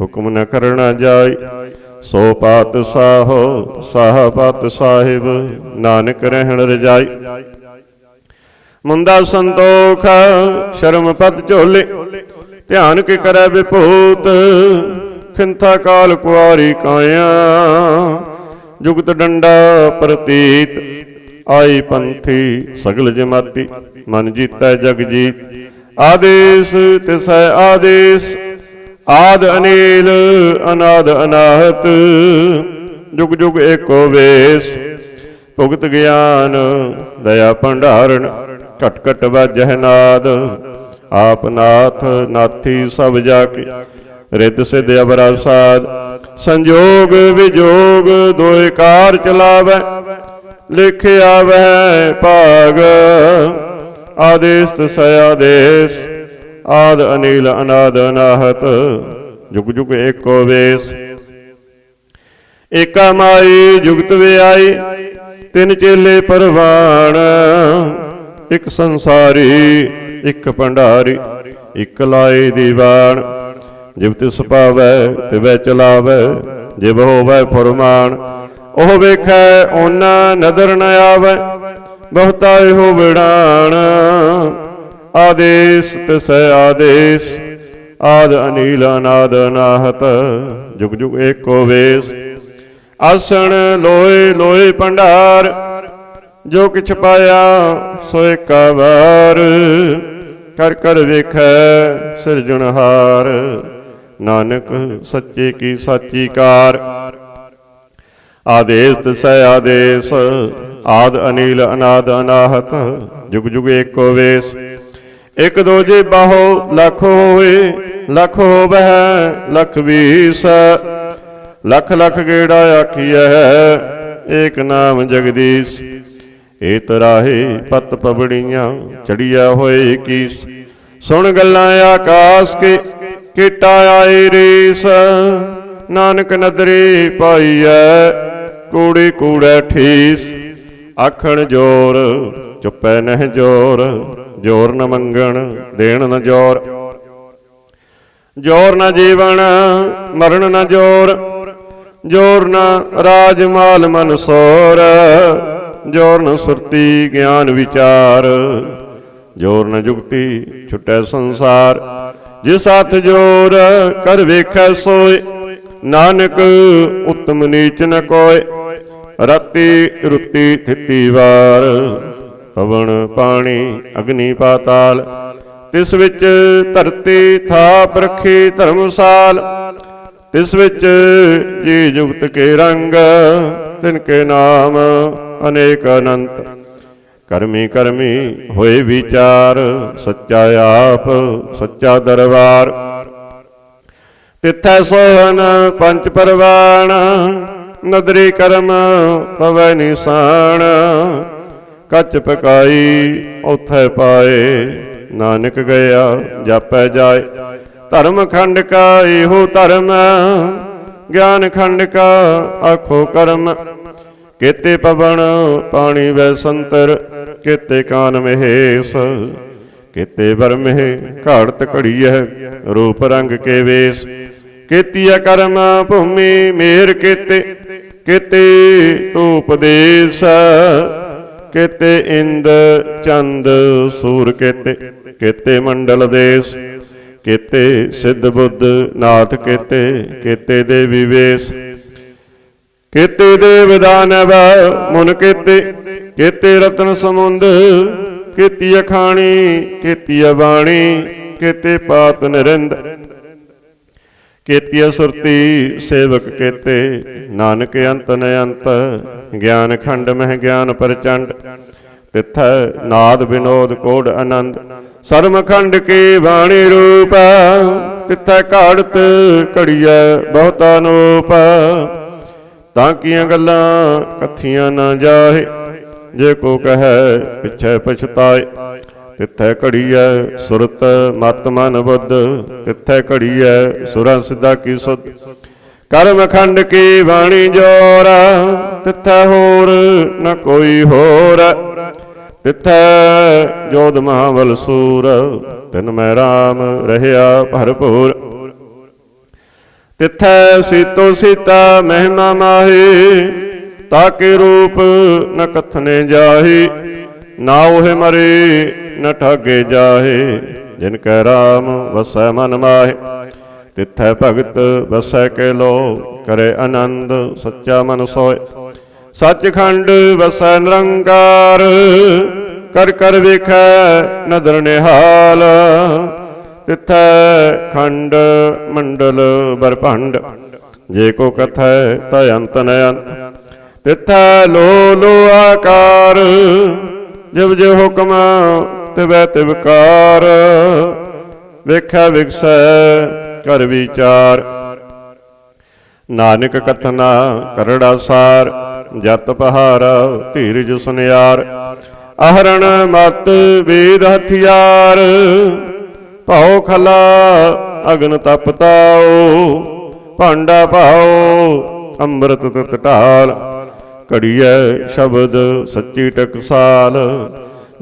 ਹੁਕਮ ਨ ਕਰਨਾ ਜਾਈ। ਸੋ ਪਾਤਸ਼ਾਹੋ ਸਾਹ ਪਾਤਸ਼ਾਹਿਬ, ਨਾਨਕ ਰਹਿਣ ਰਜਾਈ। ਮੁੰਦਾ ਸੰਤੋਖ ਸ਼ਰਮ ਪਦ ਝੋਲੇ, ਧਿਆਨ ਕੇ ਕਰੈ ਵਿਭੂਤ। ਖਿੰਥਾ ਕਾਲ ਕੁਆਰੀ ਕਾਇਆ, ਜੁਗਤ ਡੰਡਾ ਪ੍ਰਤੀਤ। ਆਈ ਪੰਥੀ ਸਗਲ ਜਮਾਤੀ, ਮਨ ਜੀਤੈ ਜਗ ਜੀਤ। ਆਦੇਸ ਤਿਸੈ ਆਦੇਸ, ਆਦ ਅਨੀਲ ਅਨਾਦ ਅਨਾਹਤ। ਜੁਗ ਜੁਗ ਏਕੋ ਵੇਸ, ਭੁਗਤ ਗਿਆਨ ਦਇਆ ਭੰਡਾਰਨ। ਘਟ ਘਟ ਵਾਜਹਿ ਨਾਦ, ਆਪ ਨਾਥ ਨਾਥੀ ਸਭ ਜਾ ਕੇ। ਰਿੱਧ ਸਿੱਧ ਅਵਰਾ ਸਾਧ, ਸੰਜੋਗ ਵਿਜੋਗ ਦੋਇ ਕਾਰ ਚਲਾਵੈ। ਲਿਖਿ ਆਵਹਿ ਭਾਗ, ਆਦੇਸ ਤਿਸੈ ਆਦੇਸ। ਆਦ ਅਨੀਲ ਅਨਾਦ ਅਨਾਹਤ, ਜੁਗ ਜੁਗ ਏਕੋ ਵੇਸ। ਏਕਾ ਮਾਈ ਜੁਗਤ ਵਿਆਈ, ਤਿੰਨ ਚੇਲੇ ਪਰਵਾਣ। ਇਕ ਸੰਸਾਰੀ ਇਕ ਭੰਡਾਰੀ, ਇਕ ਲਾਏ ਦੀਵਾਨ। ਜਿਵ ਤਿਸ ਪਾਵੈ ਤਿਵੈ ਚਲਾਵੈ, ਜਿਵ ਹੋਵੈ ਫੁਰਮਾਨ। ਉਹ ਵੇਖੈ ਓਨਾ ਨਦਰ ਨ ਆਵੈ, ਬਹੁਤਾ ਇਹੋ ਵਿੜਾਣ। ਆਦੇਸ ਤਿਸੈ ਆਦੇਸ, ਆਦ ਅਨੀਲ ਅਨਾਦ ਅਨਾਹਤ। ਜੁਗ ਜੁਗ ਏਕੋ ਵੇਸ। ਆਸਣ ਲੋਏ ਲੋਏ ਭੰਡਾਰ, ਜੋ ਕਿਛ ਪਾਇਆ ਸੋ ਏਕਾ ਵਾਰ। ਕਰ ਕਰ ਵੇਖੈ ਸਿਰਜਣਹਾਰ, ਨਾਨਕ ਸੱਚੇ ਕੀ ਸਾਚੀ ਕਾਰ। ਆਦੇਸ ਤਿਸੈ ਆਦੇਸ, ਆਦ ਅਨੀਲ ਅਨਾਦ ਅਨਾਹਤ। ਜੁਗ ਜੁਗ ਏਕੋ ਵੇਸ। ਇਕ ਦੋਜੇ ਬਾਹੋ ਲੱਖ ਹੋਏ, ਲੱਖ ਹੋਵਹਿ ਲੱਖ ਵੀਸ। ਲੱਖ ਲੱਖ ਗੇੜਾ ਆਖੀਐ, ਏਕ ਨਾਮ ਜਗਦੀਸ਼। ਏ ਤਰਾਹੇ ਪਤ ਪਬੜੀਆਂ, ਚੜੀਆ ਹੋਏ ਕੀਸ। ਸੁਣ ਗੱਲਾਂ ਆਕਾਸ ਕੇ, ਕੀਟਾ ਆਏ ਰੀਸ। ਨਾਨਕ ਨਦਰੀ ਪਾਈਐ, ਕੂੜੇ ਕੂੜੈ ਠੀਸ। ਆਖਣ ਜੋਰ ਚੁੱਪੈ ਨਹਿ ਜੋਰ, ਜੋਰ ਨ ਮੰਗਣ ਦੇਣ ਨ ਜੋਰ। ਜੋਰ ਨ ਜੀਵਨ ਮਰਨ ਨ ਜੋਰ, ਜੋਰ ਨ ਰਾਜ ਮਾਲ ਮਨ ਸੋਰ। ਜੋਰ ਨ ਸੁਰਤੀ ਗਿਆਨ ਵਿਚਾਰ, ਜੋਰ ਨ ਜੁਗਤੀ ਛੁਟੈ ਸੰਸਾਰ। ਜਿਸ ਹੱਥ ਜੋਰ ਕਰ ਵੇਖੈ ਸੋਏ, ਨਾਨਕ ਉਤਮ ਨੀਚ ਨ ਕੋਇ। ਰਾਤੀ ਰੁੱਤੀ ਥਿਤੀ ਵਾਰ, ਪਵਨ ਪਾਣੀ ਅਗਨੀ ਪਾਤਾਲ। ਤਿਸ ਵਿੱਚ ਧਰਤੀ ਥਾਪ ਰੱਖੀ ਧਰਮਸਾਲ। ਤਿਸ ਵਿੱਚ ਜੀ ਜੁਗਤ ਕੇ ਰੰਗ, ਤਿਨ ਕੇ ਨਾਮ ਅਨੇਕ ਅਨੰਤ। ਕਰਮੀ ਕਰਮੀ ਹੋਏ ਵਿਚਾਰ, ਸੱਚਾ ਆਪ ਸੱਚਾ ਦਰਬਾਰ। ਤਿਥੈ ਸੋਹਨ ਪੰਚ ਪਰਵਾਣ, ਨਦਰੀ ਕਰਮ ਪਵੈ ਨਿਸ਼ਾਨ। ਕੱਚ ਪਕਾਈ ਉਥੈ ਪਾਏ, ਨਾਨਕ ਗਿਆ ਜਾਪੈ ਜਾਏ। ਧਰਮ ਖੰਡ ਕਾ ਇਹੋ ਧਰਮ, ਗਿਆਨ ਖੰਡ ਕਾ ਆਖੋ ਕਰਮ। ਕੇਤੇ ਪਵਨ ਪਾਣੀ ਵੈ ਸੰਤਰ, ਕੇਤੇ ਕਾਨ ਮਹੇਸ਼। ਕੇਤੇ ਵਰਮਹਿ ਘਾੜਤ ਘੜੀਐ, ਰੂਪ ਰੰਗ ਕੇ ਵੇਸ। ਕੇਤੀਆ ਕਰਮ ਭੂਮੀ ਮੇਰ ਕੇਤੇ, ਕੇਤੇ ਤੂੰ ਉਪਦੇਸ। केते इंद चंद सूर केते, केते मंडल देश, केते सिद्ध बुद्ध नाथ केते, केते देवी वेश, केते देव दानव मुन केते, केते रत्न समुंद, केती अखाणी, केती बाणी, केते पात निरिंद, केती सुरती सेवक केते, नानक अंत न अंत, ज्ञान खंड मह ज्ञान प्रचंड, तिथ नाद विनोद कोड आनंद, सर्म खंड की वाणी रूप, तिथ घाड़त घड़िया बहुता नूप, ताकियां गल्लां कथियां न जाहे, जे को कहे पिछे पछताए, तिथै घड़ीऐ सुरत मत मन बुद्ध, तिथै घड़ीऐ सुरा सिद्धा की सुध, कर्म खंड की वाणी जोर, तिथै होर न कोई होर, तिथै जोध महाबल सूर, तिन मैं राम रहया भरपूर, तिथै सीतो सीता महिमा माही, ताके रूप न कथने जाही, ना ओहे मरे न ठागे जाहे, जिनकै राम वसै मन माहे, तिथै भगत वसै के लो, करे आनंद सच्चा मन सोय, सचखंड वसै निरंकार, कर कर वेखै नदर निहाल, तिथै खंड मंडल बरभंड, जे को कथै तै अंत न अंत, तिथै लो लो आकार, जब जे हुक्म तिवै तिवकार, वेखै विगसै कर विचार, नानक कथना करड़ा सार, जत पहारा धीरज सुनियार, आहरण मत वेद हथियार, भाओ खला अग्न तप ताओ, भांडा भाओ अमृत तित ढाल, घड़ीऐ शब्द सच्ची टकसाल,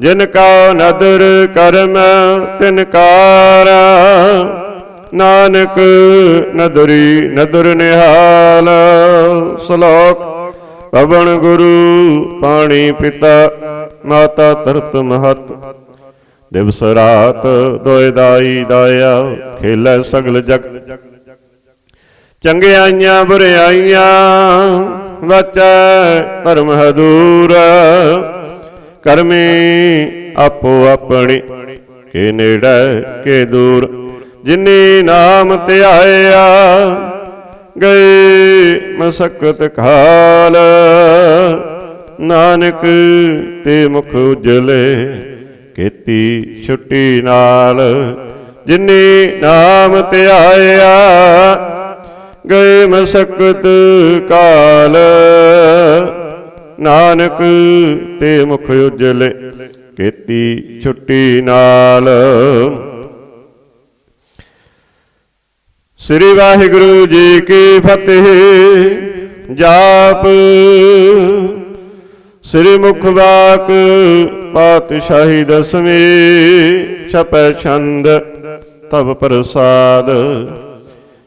जिनका नदर करम तिनकार, नानक नदरी नदर निहाल, श्लोक पवन गुरु पाणी पिता, माता तरत महत, दिवस रात दोए दाई दाया, खेलै सगल जग, चंगियाइयां बुरियाइयां वचै धर्म हदूर, करमी आपो अपनी, के नेड़े के दूर, जिन्नी नाम ध्याया, गए मसकत खाल, नानक ते मुख उजले, केती छुट्टी नाल, जिन्नी नाम ध्याया, गए मसकत काल, नानक ते मुख उजले, केती छुट्टी नाल। श्री वाहिगुरु जी की फतेह। जाप श्री मुख वाक पातशाही दसवीं, छपै छंद तब प्रसाद,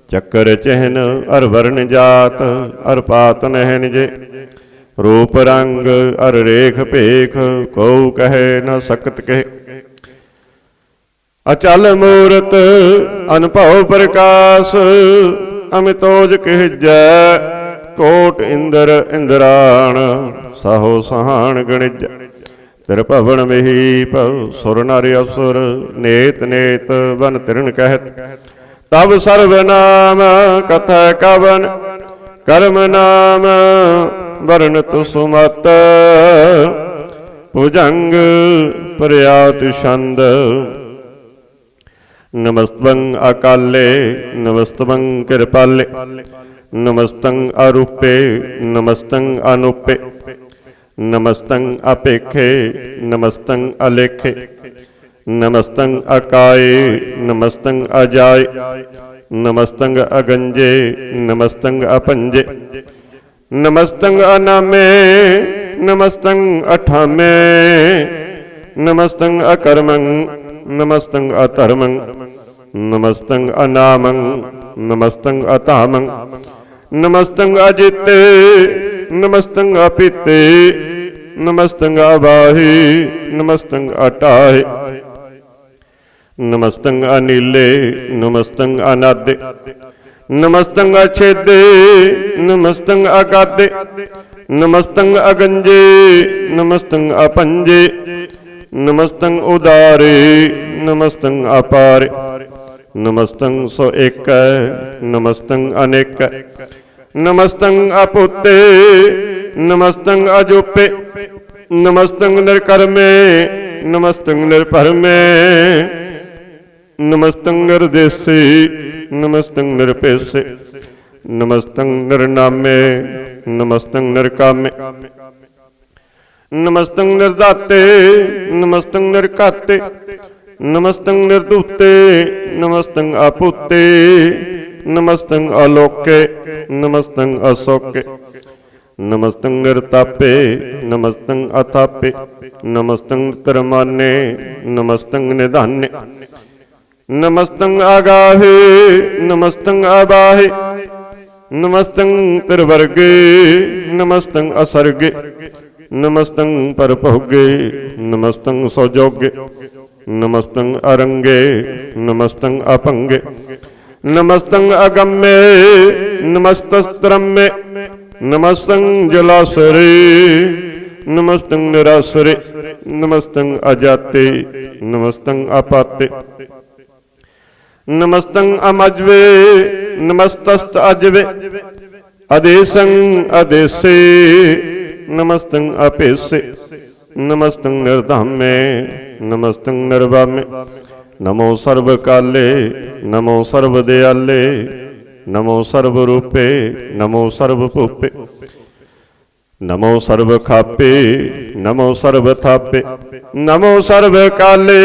चक्कर चिन्ह अर वर्ण जात, अर पात नहन जे, रूप रंग अर रेख पेख, को कहे न सकत कहे। अचल मूरत अनुभव प्रकाश, अमितोज कहजै, कोट इंद्र इंद्राण, साहो सहान गणिज। तिर भवन महीप सुर नर असुर, नेत नेत वन तिरण कहत, तब सर्वनाम कथा कवन, कर्म नाम वर्णत सुमत, भुजंग प्रयात छंद। नमस्तं अकाले नमस्तं कृपाले, नमस्तं अरूपे नमस्तं अनुपे, नमस्तं अपेखे नमस्तं अलेखे, नमस्तं अकाये नमस्तं अजाय, नमस्तं अगंजे नमस्तं अपंजे, नमस्तं अनामे नमस्तं अठामे, नमस्तं अकर्मं नमस्तं अधर्मं, नमस्तं अनामं नमस्तं अतामं, नमस्तं अजिते नमस्तं अपिते, नमस्तंग अबाहि नमस्तंग अटाहि नमस्तंग अनीले नमस्तंग अनादे नमस्तंग अछेदे नमस्तंग अगादे नमस्तंग अगंजे नमस्तंग अपंजे नमस्तंग उदारे नमस्तंग अपारे नमस्तंग सो एक नमस्तंग अनेक नमस्तंग अपुते नमस्तंग अजूपे नमस्तंग निर्कर्मे नमस्तंग निर्भरमे नमस्तंग निर्देशे नमस्तंग निरपेशे नमस्तंग निर्नामे नमस्तंग निर्कामे नमस्तंग निर्दाते नमस्तंग निर्काते नमस्तंग निर्दूते नमस्तंग अपूते नमस्तंग अलोके नमस्तंग अशोके नमस्तंग निर्तापे नमस्तंग अथापे नमस्तंग तरमाने नमस्तंग निधाने नमस्तंग आगाहे नमस्तंग अबाहे नमस्तंग तिरवर्गे नमस्तंग असर्गे नमस्तंग परपहुगे नमस्तंग सौजोगे नमस्तंग अरंगे नमस्तंग अपंगे नमस्तंग अगम्ये नमस्तस्त्रम्ये नमस्तंग जलासरे नमस्तंग निरासरे नमस्तंग अजाते नमस्तंग अपाते नमस्तंग अमज्वे नमस्तस्त अजवे अदेशंग अदेशे नमस्तंग अपेशे नमस्तंग निर्धामे नमस्तंग निर्वामे नमो सर्व काले नमो सर्व दयाले नमो सर्व रूपे नमो सर्व भूपे नमो सर्व खापे नमो सर्व थापे नमो सर्व काले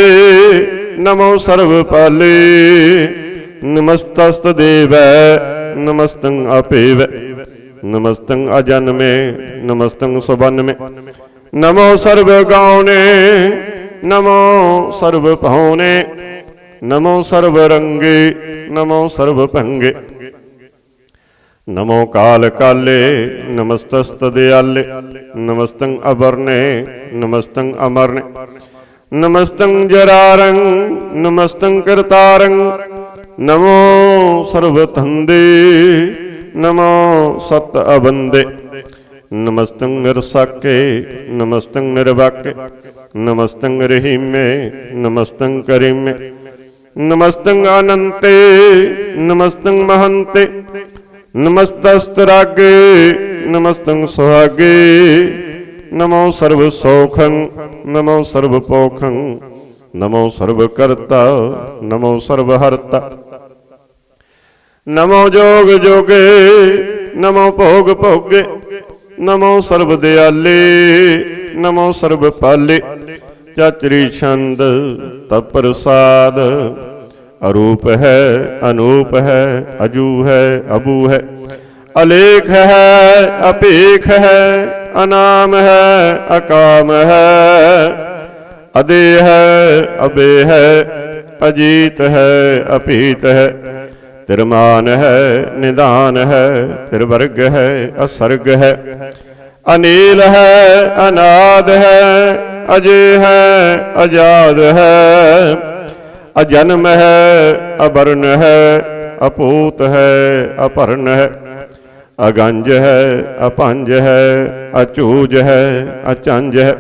नमो सर्व पाले नमस्तस्त देव नमस्तंग अपेव नमस्तंग अजन्मे नमस्तंग सुबन्मे नमो सर्व गौणे नमो सर्व पहुने नमो सर्व रंगे नमो सर्व भंगे नमो काल काले नमस्तस्त दयाले नमस्तंग अवर्णे नमस्तंग अमरने नमस्तंग जरारंग नमस्तंग कर्तारंग नमो सर्वतंदे नमो सत अबंदे नमस्तंग निरसाके नमस्तंग निर्वाके नमस्तंग रहीमे नमस्तंग करीमे नमस्तंग अनंते नमस्तंग महंते नमस्तस्तरागे नमस्तंग सुहागे नमो सर्व सौखं नमो सर्व पोखं नमो सर्व कर्ता नमो सर्व हर्ता नमो जोग जोगे नमो भोग भोगे नमो सर्व दयाले नमो सर्व पाले चाचरी छंद तप प्रसाद अरूप है अनूप है अजू है अबू है अलेख है अपेख है अनाम है अकाम है अदेह है अबे है अजीत है अपीत है तिरमान है निदान है तिरवर्ग है असर्ग है अनील है अनाद है अजय है अजाद है अजन्म है अवर्ण है अपूत है अपर्ण है अगंज है अपंज है अचूज है अचंज है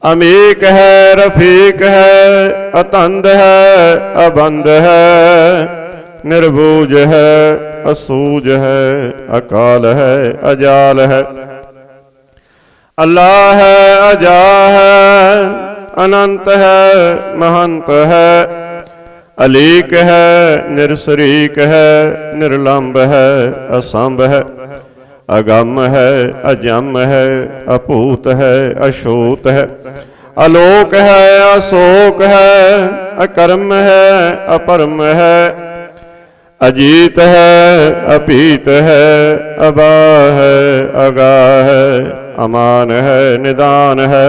अमीक है रफीक है अतंद है अबंद है निर्बूज है असूज है अकाल है अजाल है अल्लाह है अजा है अनंत है महंत है अलीक है निरशरीक है निर्लंब है असंभ है अगम है अजम है अपूत है अशूत है अलोक है अशोक है अकर्म है अपरम है अजीत है अपीत है अबा है अगा है अमान है निदान है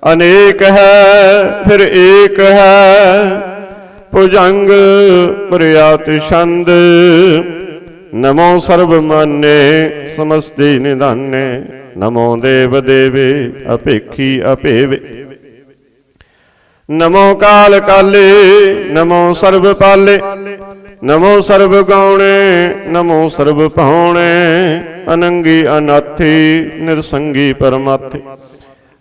अनेक है फिर एक है भुजंग प्रयाति छंद नमो सर्वमान्य समस्ति निधान्य नमो देव देवे अपेखी अपेवे। नमो काल काले नमो सर्व पाले नमो सर्व गौणे नमो सर्व पाउणे अनंगी अनाथी निरसंगी परमाथे।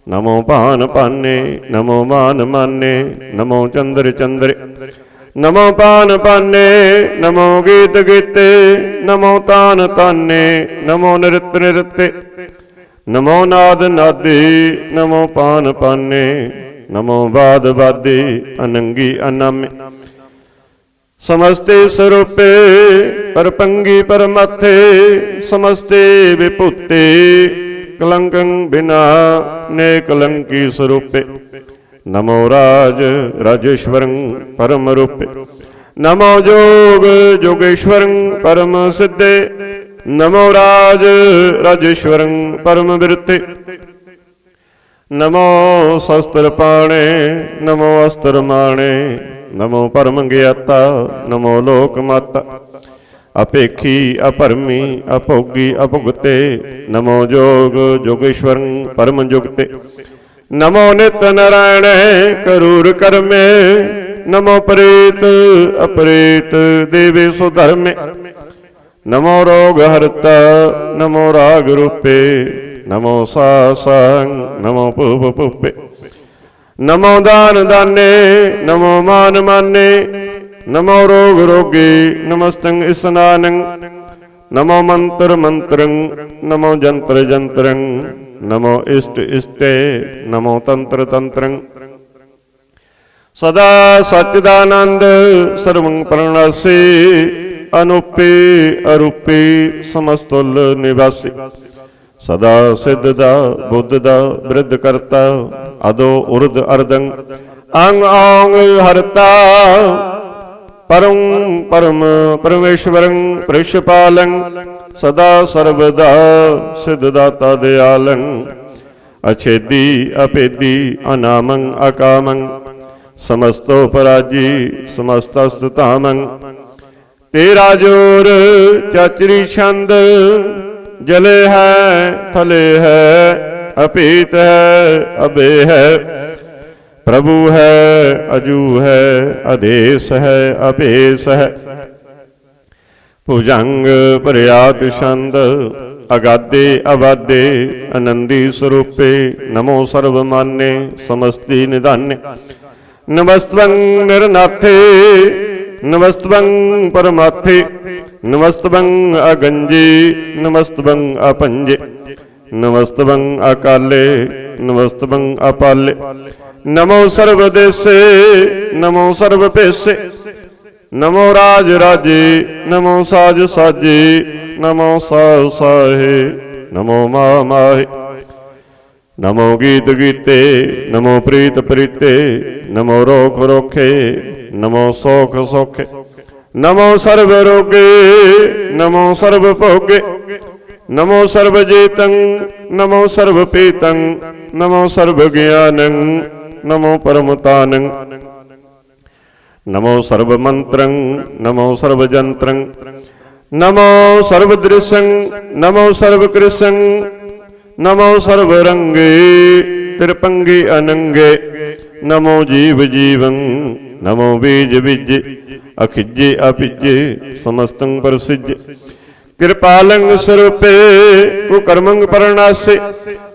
नमो पान पाने नमो मान माने नमो चंद्र चंद्रे नमो पान पाने नमो गीत गीते नमो तान ताने नमो नृत्य नृत्य नमो नाद नादे नमो पान पाने नमो बाद बादे अनंगी अनामे। समस्ते स्वरूपे परपंगी परमाथे समस्ते विपुते कलंकं बिना ने कलंकी स्वरूपे। नमो राज राजेश्वरं परम रूपे नमो जोग जोगेश्वरं परम सिद्धे नमो राज राजेश्वरं परम विरते। नमो शस्त्र पाणे नमो अस्त्र माणे नमो परम ज्ञाता नमो लोक माता। अपेखी अपरमी अभोगी अभुगते नमो जोग जोगेश्वर परम जुगते। नमो नित नारायण करूर कर्मे नमो प्रेत अपरेत देवे सुधर्मे। नमो रोग हरता नमो राग रूपे नमो सासंग नमो पुप पुपे। नमो दान दाने नमो मान माने नमो रोग रोगे नमस्तंग स्नानं। नमो मंत्र मंत्रं नमो जंत्र जंत्रं नमो इष्ट इष्टे नमो तंत्र तंत्रं। सदा सच्चिदानंद सर्वं प्रणस्य अनुपे अरूपे समस्तुल निवासी। सदा सिद्धदा बुद्धदा वृद्ध करता अदो उर्द अर्दं अंग अंग हरता परम परम परमेश्वरं पृषपालं। सदा सर्वदा सिद्धदाता दयालं अछेदी अपेदी अनामं अकामं समस्तोपराजी समस्तस्ततामं। तेरा जोर चाचरी छंद जले है थले है अपीत है अबे है। प्रभु है अजू है आदेश है अपेश है। भुजंग पर्यात छंद अगाधे अबाधे आनंदी स्वरूपे नमो सर्वमान्य समस्ति निधान्य। नमस्तं निरनाथे नमस्तं परमाथे नमस्तं अगंजे नमस्तं अपंजे नमस्तं अकाले नमस्तं अपाले। नमो सर्वदेशे नमो सर्वपेशे नमो राज राजे नमो साज साजे नमो साह साहे नमो मा माहे। नमो गीत गीते नमो प्रीत प्रीते नमो रोख रोखे नमो सोख सोखे। नमो सर्व रोगे नमो सर्व भोगे नमो सर्वजेतं नमो सर्वपीतं नमो सर्वज्ञानं नमो परमतानं। नमो सर्वमन्त्रं नमो सर्वजन्त्रं नमो सर्वदृशं नमो सर्वकृशं नमो सर्वरंगे त्रिपंगे अनंगे। नमो जीव जीवं नमो बीज बीजे अखिजे अपिजे समस्तं प्रसिजे। कृपालं स्वरूपे कुकर्मं परणासे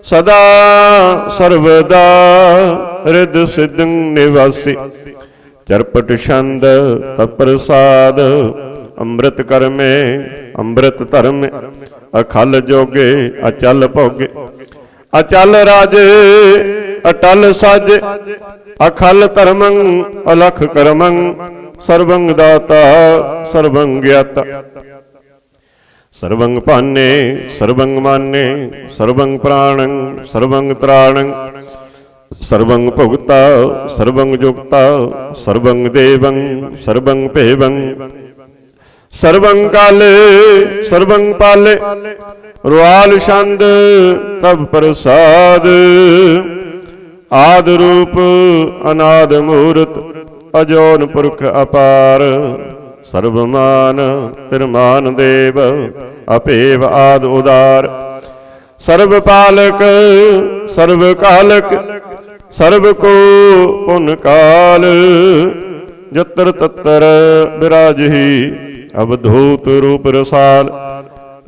सदा सर्वदा हृद सिद्धं निवासी। चरपट छंद तत्प्रसाद अमृत कर्मे अमृत धर्म अखल जोगे अचल भोगे। अचल राजे अटल साजे अखल धर्मं अलख कर्मं सर्वं दाता सर्वं ज्ञाता। सर्वं पाने सर्वं माने सर्वं प्राणं सर्वं त्राणं सर्वं भुगता सर्वं जुगता सर्वं देवं सर्वं पेवं। सर्वं काले सर्वं पाले रुआल छंद तब प्रसाद। आद रूप अनाद मूर्त अजोन पुरख अपार। सर्वमान तिरमान देव अपेव आद उदार। सर्व पालक सर्व कालक सर्व को पुन काल। जत्र तत्र विराजहि अवधूत रूप रसाल।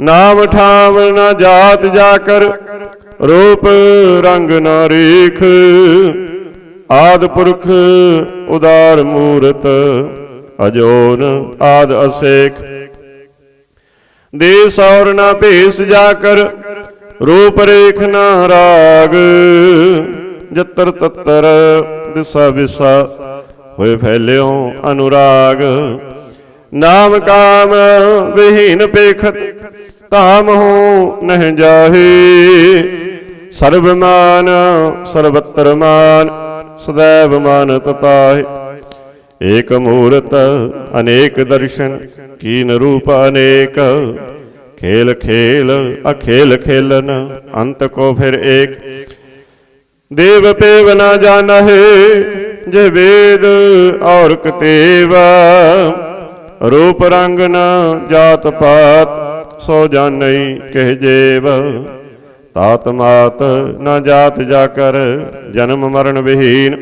नाम ठाम न जात जाकर रूप रंग न रेख। आद पुरख उदार मूरत अजोन आद असेख। देश और न भेष जाकर रूप रेख न राग। जत्र तत्र दिशा विसा होए फैल्यो अनुराग। नाम काम विहीन पेखत ताम हो नह जाहे। सर्वमान सर्वत्र मान सदैव मानत ताहि। एक मूरत अनेक दर्शन कीन रूप अनेक। खेल खेल अखेल खेलन अंत को फिर एक। देव पेव न जाना है जे वेद और कतेवा। रूप रंग न जात पात सो जानई कह जेव। तात मात न जात जाकर जन्म मरण विहीन।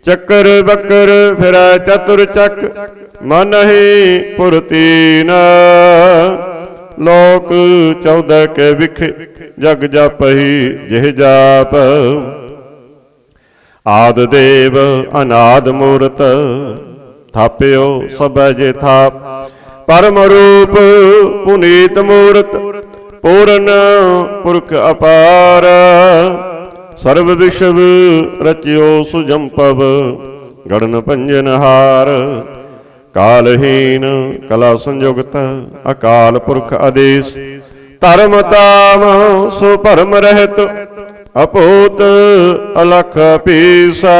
चक्कर बक्कर फिर चतुर चक मन ही पुरतीन। लोक 14 के विख जग जापहि जिह जाप। आद देव अनाद मूरत थाप्यो सब जे थाप। परम रूप पुनीत मूरत पूर्ण पुरख अपार। सर्व विश्व रचियो सुजंपव गणन पंजनहार। कालहीन कला संयुक्त अकाल पुरख आदेश। धर्म ताम सुपरम रहत अपोत अलख पीसा।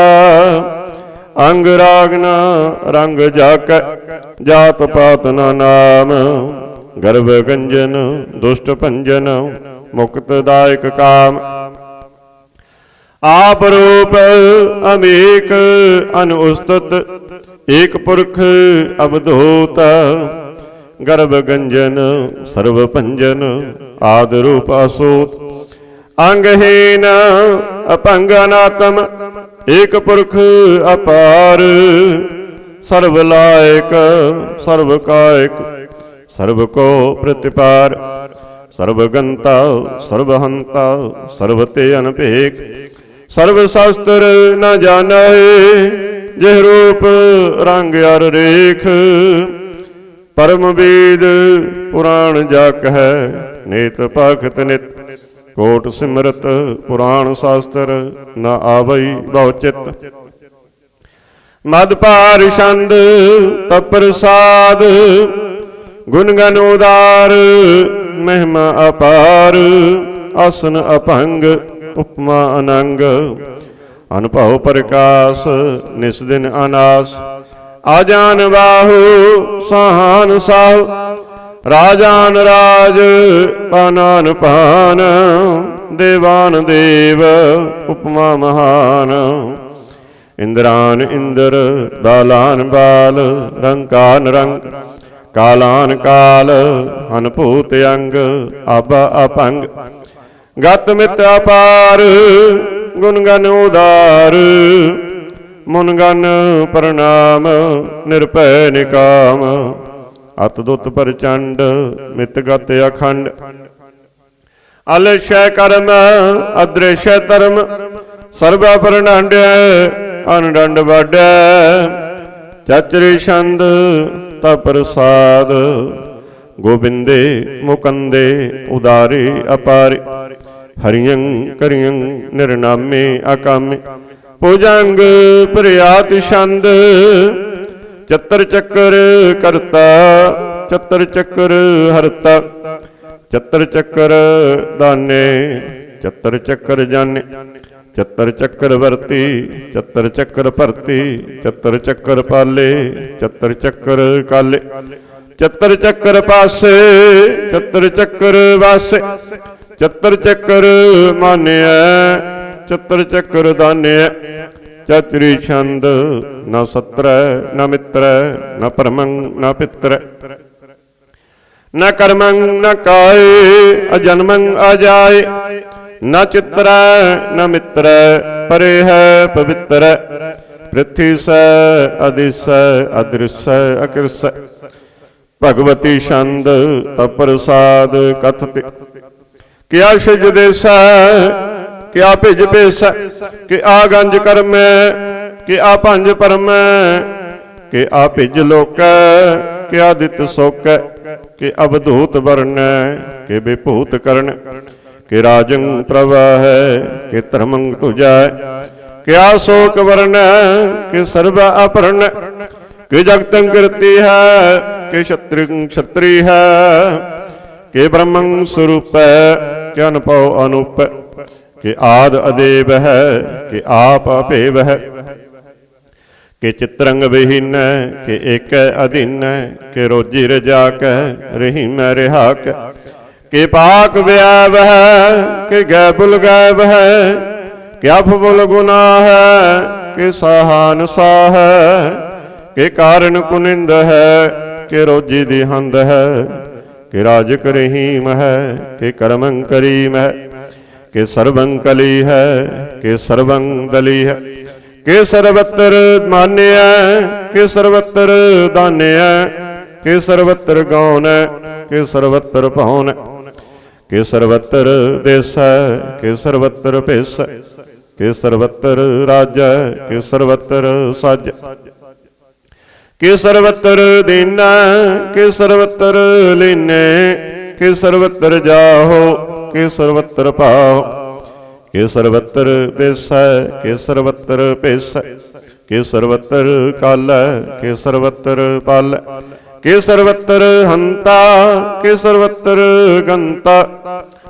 अंग रागना रंग जाक जात पात न नाम। गर्भ गंजन दुष्ट भंजन मुक्तदायक काम। आप रूप अमेक अनुस्तुत एक पुरख अवधूत। गर्भ गंजन सर्व भंजन आद रूप असूत। अंगहीन अपंग अनात्म एक पुरख अपार। सर्व लायक सर्व कायक सर्व को प्रतिपार। सर्वगंता सर्वहंता सर्वते अनपेख। सर्व शास्त्र न जाना है जिह रूप रंग अर रेख। परम वेद पुराण जाक है नेत पाखत नित। कोट सिमरत पुराण शास्त्र न आवई बहुचित। मद पार छंद तप्रसाद गुणगन उदार महिमा अपार। आसन अपंग उपमा अनंग अनुभव प्रकाश निस दिन अनास। आजान बाहु सहान साहु राजान राज पानान पान। देवान देव उपमा महान। इंद्रान इंद्र बालान बाल रंकान रंग। कालान काल अनभूत अंग आबा अपंग। गत मित अपार गुणगन उदार। मुनगन प्रणाम निरभय निकाम। अतदुत प्रचंड मित गत अखंड। अलक्ष्य कर्म अदृश्य धर्म सर्व प्रणांड अनडंड वाड। चचरी छंद तप्रसाद गोबिंदे मुकंदे उदारे अपारे। हरियं करियं निर्नामे अकामे। भुजंग प्रयात छंद चतर चक्र करता। चतर चक्र हरता। चतर चक्र दाने चतर चक्र जाने। चतर चक्र वर्ती चतर चक्र भरती। चतर चक्र पाले चतर चक्र काले। चतर चक्र पासे चतर चक्र वासे। चतर चक्र मान्य चतर चक्र दान्य। चतरी छंद न सत्र न मित्र न परमं न पित्र। न कर्मं न काये अजन्मं अजाये न चित्र न मित्र परे है पवित्र पृथ्वी स अदिश अदृश्य अकृश भगवती छंद तप्रसाद कथते क्या सिज देस क्या भिज पेस कि आ गंज कर्म कि आ पंज परम कि आ भिज लोक कि आदित सोक कि अवधूत वर्ण कि विभूत करण कि राजं प्रवाह कि धर्मं तुजा क्या शोक वर्ण कि सर्व अपर्ण कि जगतं कीर्ति है कि क्षत्रि है कि ब्रह्मं स्वरूप कि अनपौ अनूप कि आद अदेव है कि आप अपेव है कि चित्रंग विहीन कि एक अधीन कि रोजी रजाक रहीम रिहाक कि पाक व्याव है कि गैबुल गैब है कि अफबुल गुना है कि साहान साह है कि कारण कुनिंद है कि रोजी दी हंद है कि राज रहीम है कि करमं करीम है कि सर्वं कली है कि सर्वं दली है कि सर्वत्र मान्य है कि सर्वत्र दान्य है कि सर्वत्र गौन है कि सर्वत्र पौन कि सर्वत्र देश है कि सर्वत्र भेष कि सर्वत्र राज कि सर्वत्र साज कि सर्वत्र दीन कि सर्वत्र लीने कि सर्वत्र जाहो कि सर्वत्र पाओ कि सर्वत्र देश कि सर्वत्र पेश कि सर्वत्र काल कि सर्वत्र पाल कि सर्वत्र हंता कि सर्वत्र गंता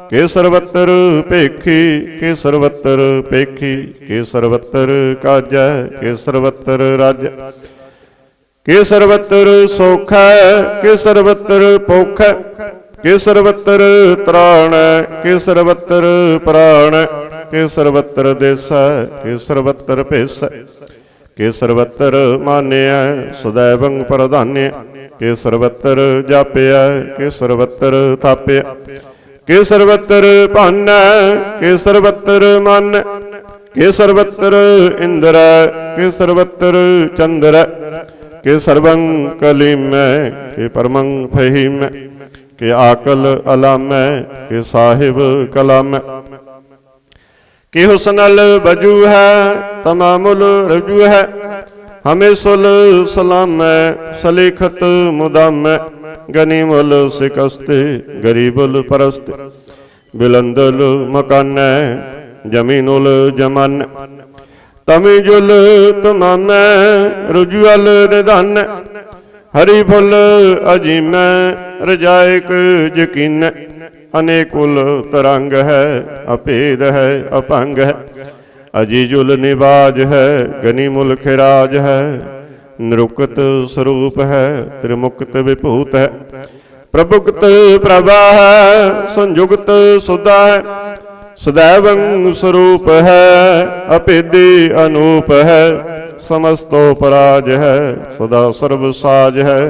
कि सर्वत्र पेखी कि सर्वत्र पेखी कि सर्वत्र काज कि सर्वत्र राज कि सर्वत्र सोख कि सर्वत्र पोख कि सर्वत्र त्राण कि सर्वत्र प्राण कि सर्वत्र देश कि सर्वत्र भेष कि सर्वत्र मान्य सदैवं प्रधान्य कि सर्वत्र जाप्य कि सर्वत्र थाप्य कि सर्वत्र भान कि सर्वत्र मन कि सर्वत्र इंद्र कि सर्वत्र चंद्र कि सर्वं कलीम कि परमं फहीम कि आकल अलाम कि साहिब कलाम कि हुस्नल बजू है तमामुल रजू है हमेशुल सलाम सलीखत मुदाम गनीमुल शिकस्त गरीबुल परस्त बिलंदुल मकान जमीनुल जमान तमीजुल तमाम रुजुअल निधान हरि फुल अजीम रजायक यकीन अनेकुल तरंग है अभेद है अपंग है अजीजुल निवाज है गनीमुल खिराज है निरुक्त स्वरूप है त्रिमुक्त विभूत है प्रभुक्त प्रभा है संयुक्त सुधा है सदैवं स्वरूप है अभेदी अनूप है समस्तो पराज है सदा सर्व साज है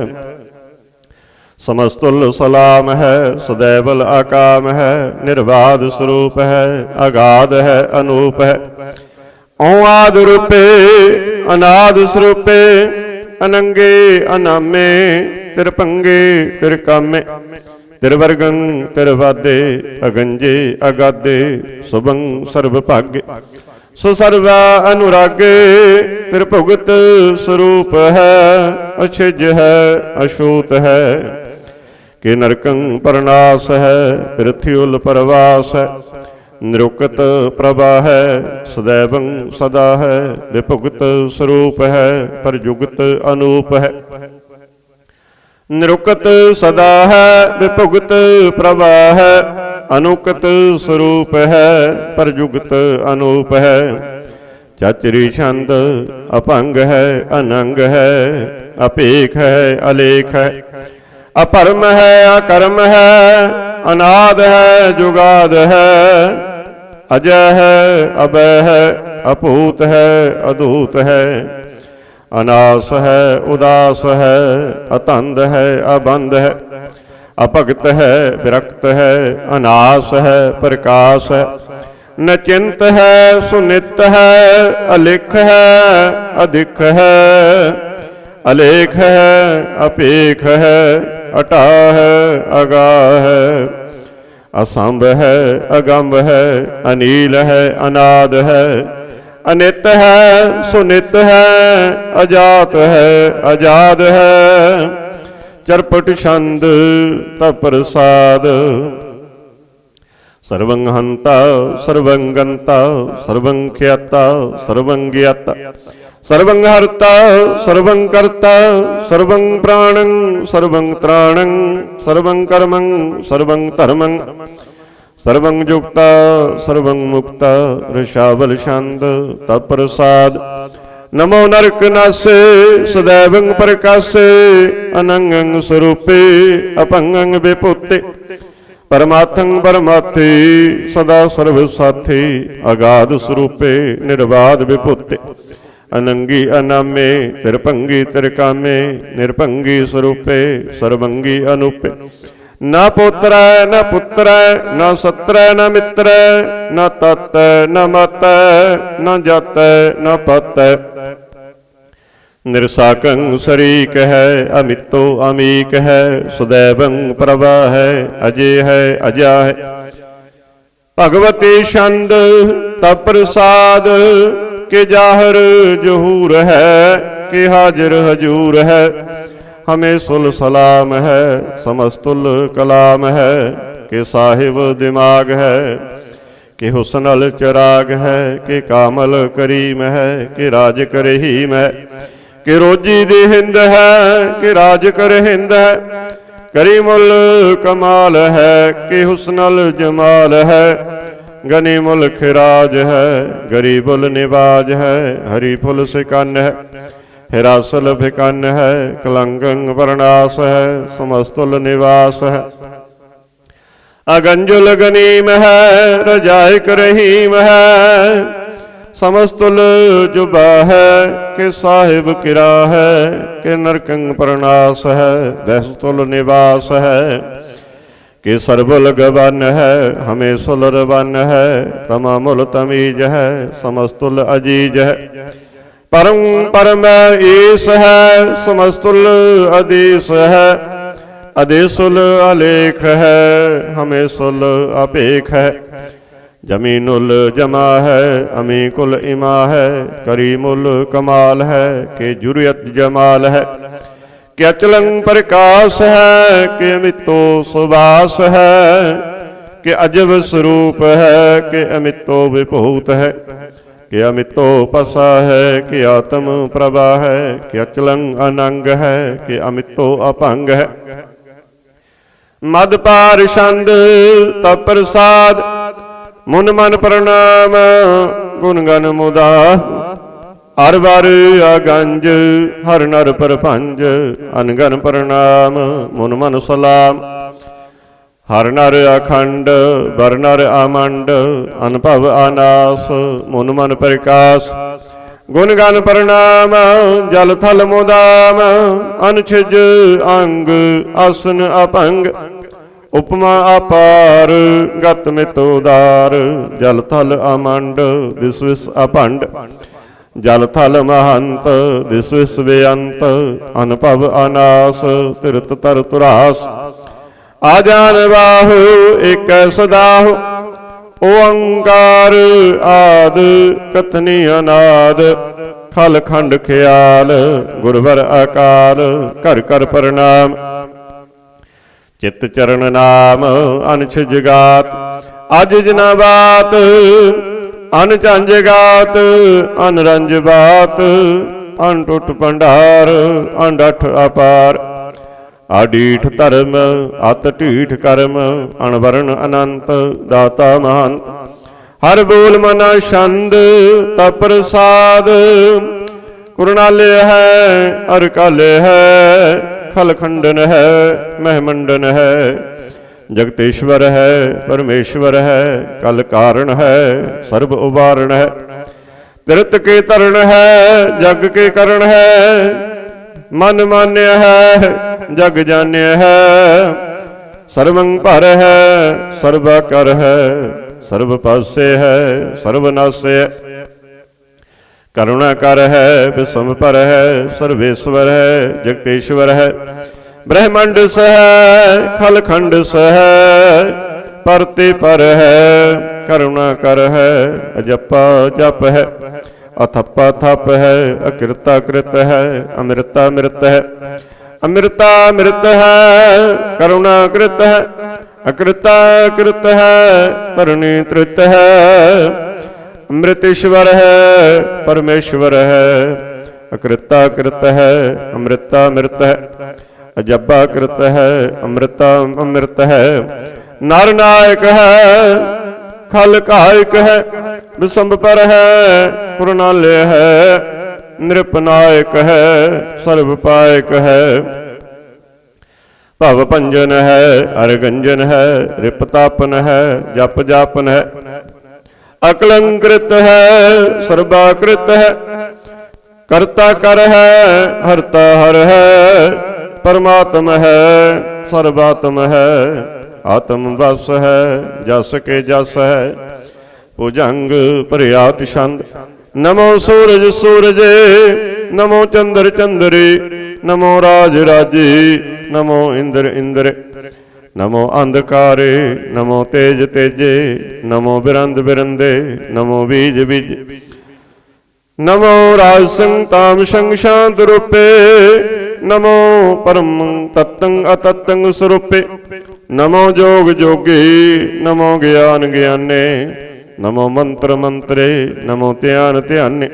समस्तुल सलाम है सदैवल अकाम है निर्बाध स्वरूप है अगाध है अनूप है औआद रूपे अनाद स्वरूपे अनंगे अनामे तिरपंगे तिरकामे तिरवर्गं तिरवादे अगंजे अगादे सुभं सर्वभाग्य सुसर्वा अनुरागे त्रिभुगत स्वरूप है अछिज है अछूत है कि नरकं परनाश है पृथ्व्युल परवास है निरुक्त प्रभा है सदैवं सदा है विभुगत स्वरूप है परयुगत अनूप है निरुक्त सदा है विभुगत प्रभा है अनुकत स्वरूप है परयुगत अनूप है चाचरी छंद अपंग है अनंग है अपेख है अलेख है अपरम है अकर्म है अनाद है जुगाद है अजय है अभय है अपूत है अधूत है अनास है उदास है अतंद है अबंध है अपगत है विरक्त है, अनास है प्रकाश है, न चिंत है सुनित है, अलिख है अधिक है, अलेख है अपेख है, अटा है अगाह है, असंभ है अगंभ है, अनील है अनाद है, अनित है सुनित है, अजात है अजाद है, चरपट छंद तप्रसाद, सर्वं हंता सर्वं गंता सर्वं ख्याता सर्वं ज्ञाता, सर्वं हर्ता सर्वं कर्ता, सर्वं प्राणं सर्वं त्राणं, सर्वं कर्मं सर्वं धर्मं, सर्वं युक्ता सर्वं मुक्ता, ऋषावल छंद तप्रसाद, नमो नरक नासे सदैवं प्रकाशे, अनंगं स्वरूपे अपंगं विभूते, परमार्थं परमार्थी सदा सर्व साथी, अगाध स्वरूपे निर्बाध विभूते, अनंगी अनामे तिरपंगी तिरकामे, निरपंगी स्वरूपे सर्वंगी अनूपे, न पोत्र न पुत्र न सत्र न मित्र, न तत् न मत न जत न पत, निरसाकं शरीक है, अमितो अमीक है, सदैवं प्रभा है, अजय है अजा है, भगवती छंद तप्रसाद, के जाहर जहूर है, के हाजिर हजूर है, हमें सुल सलाम है, समस्तुल कलाम है, के साहिब दिमाग है, के हुस्नल चिराग है, के कामल करीम है, के राज कर हीम है, कि रोजी दी हिंद है, कि राज कर हिंद है, करीमुल कमाल है, कि हुस्नल जमाल है, गनीमुल खिराज है, गरीबुल निवाज है, हरीफुल सिकन है, हिरासल भिकन है, कलंगंग वर्णास है, समस्तुल निवास है, अगंजुल गनीम है, रजायक रहीम है, समस्तुल जुबा है, के साहिब किरा है, के नरकंग प्रणास है, वैस्तुल निवास है, के सर्वुल गवन है, हमें सुलर वन है, तमामुल तमीज है, समस्तुल अजीज है, परम परम ईस है, समस्तुल अधीश है, अधीसुल अलेख है, हमें सुल अपेख है, जमीनुल जमा है, अमीकुल इमा है, करीमुल कमाल है, के जुरियत जमाल है, के अचलं प्रकाश है, के अमितो सुबास है, के अजब स्वरूप है, के अमितो विभूत है, के अमितो पसा है, के आत्म प्रभा है, के अचलं अनंग है, के अमितो अपंग है, मद पार छंद तप्रसाद, मुन मन प्रणाम गुणगन मुदा, हर बार अगंज हर नर परपंज, अनगन प्रणाम मुन मन सलाम, हर नर अखंड बर नर आमंड, अनुभव अनास मुन मन प्रकाश, गुणगन प्रणाम जल थल मुदाम, अनछिज अंग आसन अपंग, उपमा अपार गत मित उदार, जल थल अमंड दिस विस अभंड, जल थल महंत दिस विस बेअंत, अनुभव अनास तिरत तर तुरास, आजान बाहु एक सदाहु, ओंकार आद कथनी अनाद, खल खंड ख्याल गुरवर अकाल, कर कर प्रणाम, चित चरण नाम अनछ जगात, अज जना बात अनचंज गात, अनरंज बात अनटुट भंडार, अनडठ अपार, आडीठ धर्म अत ढीठ कर्म, अणवरण अनंत दाता महंत, हर बोल मना छंद तप्रसाद, कुरनाले है अरकाले है, खलखंडन है महमंडन है, जगतेश्वर है परमेश्वर है, कल कारण है सर्व उबारण है, तीर्थ के तरण है जग के करण है, मन मान्य है जग जान्य है, सर्वं पर है, सर्वा कर है, सर्व पासे है, सर्वनाशे है। करुणा कर है, विषम पर है, सर्वेश्वर है, जगतेश्वर है। ब्रह्मांड स है, खलखंड स है, परते पर है, करुणा कर है। अजपा जप है, अथप्पा थप है, अकृता कृत है, अमृता मृत है। अमृता मृत है, करुणा कृत है, अकृता कृत है, तरणी तृत है। अमृतेश्वर है, परमेश्वर है, अकृता कृत है, अमृता मृत है। अजब्बा कृत है, अमृता अमृत है। नर नायक है, खल कायक है, विषम पर है, कुरनालय है, नृपनायक है, सर्वपायक है। भव भंजन है, अरगंजन है, रिपतापन है, जप जापन है। अकलंकृत है, सर्वाकृत है, कर्ता कर है, हरता हर है। परमात्म है, सर्वात्म है, आत्म बस है, जस के जस है। भुजंग प्रयात छंद। नमो सूरज सूरजे, नमो चंद्र चंद्रे, नमो राज राजे, नमो इंद्र इंद्र। नमो अंधकारे, नमो तेज तेजे, नमो बिरंद बिरंदे, नमो बीज बीज। नमो राज संग ताम संग शांत रूपे, नमो परम तत्तं अतत्तं स्वरूपे। नमो जोग जोगी, नमो ज्ञान ज्ञाने, नमो मंत्र मंत्रे, नमो ध्यान ध्याने।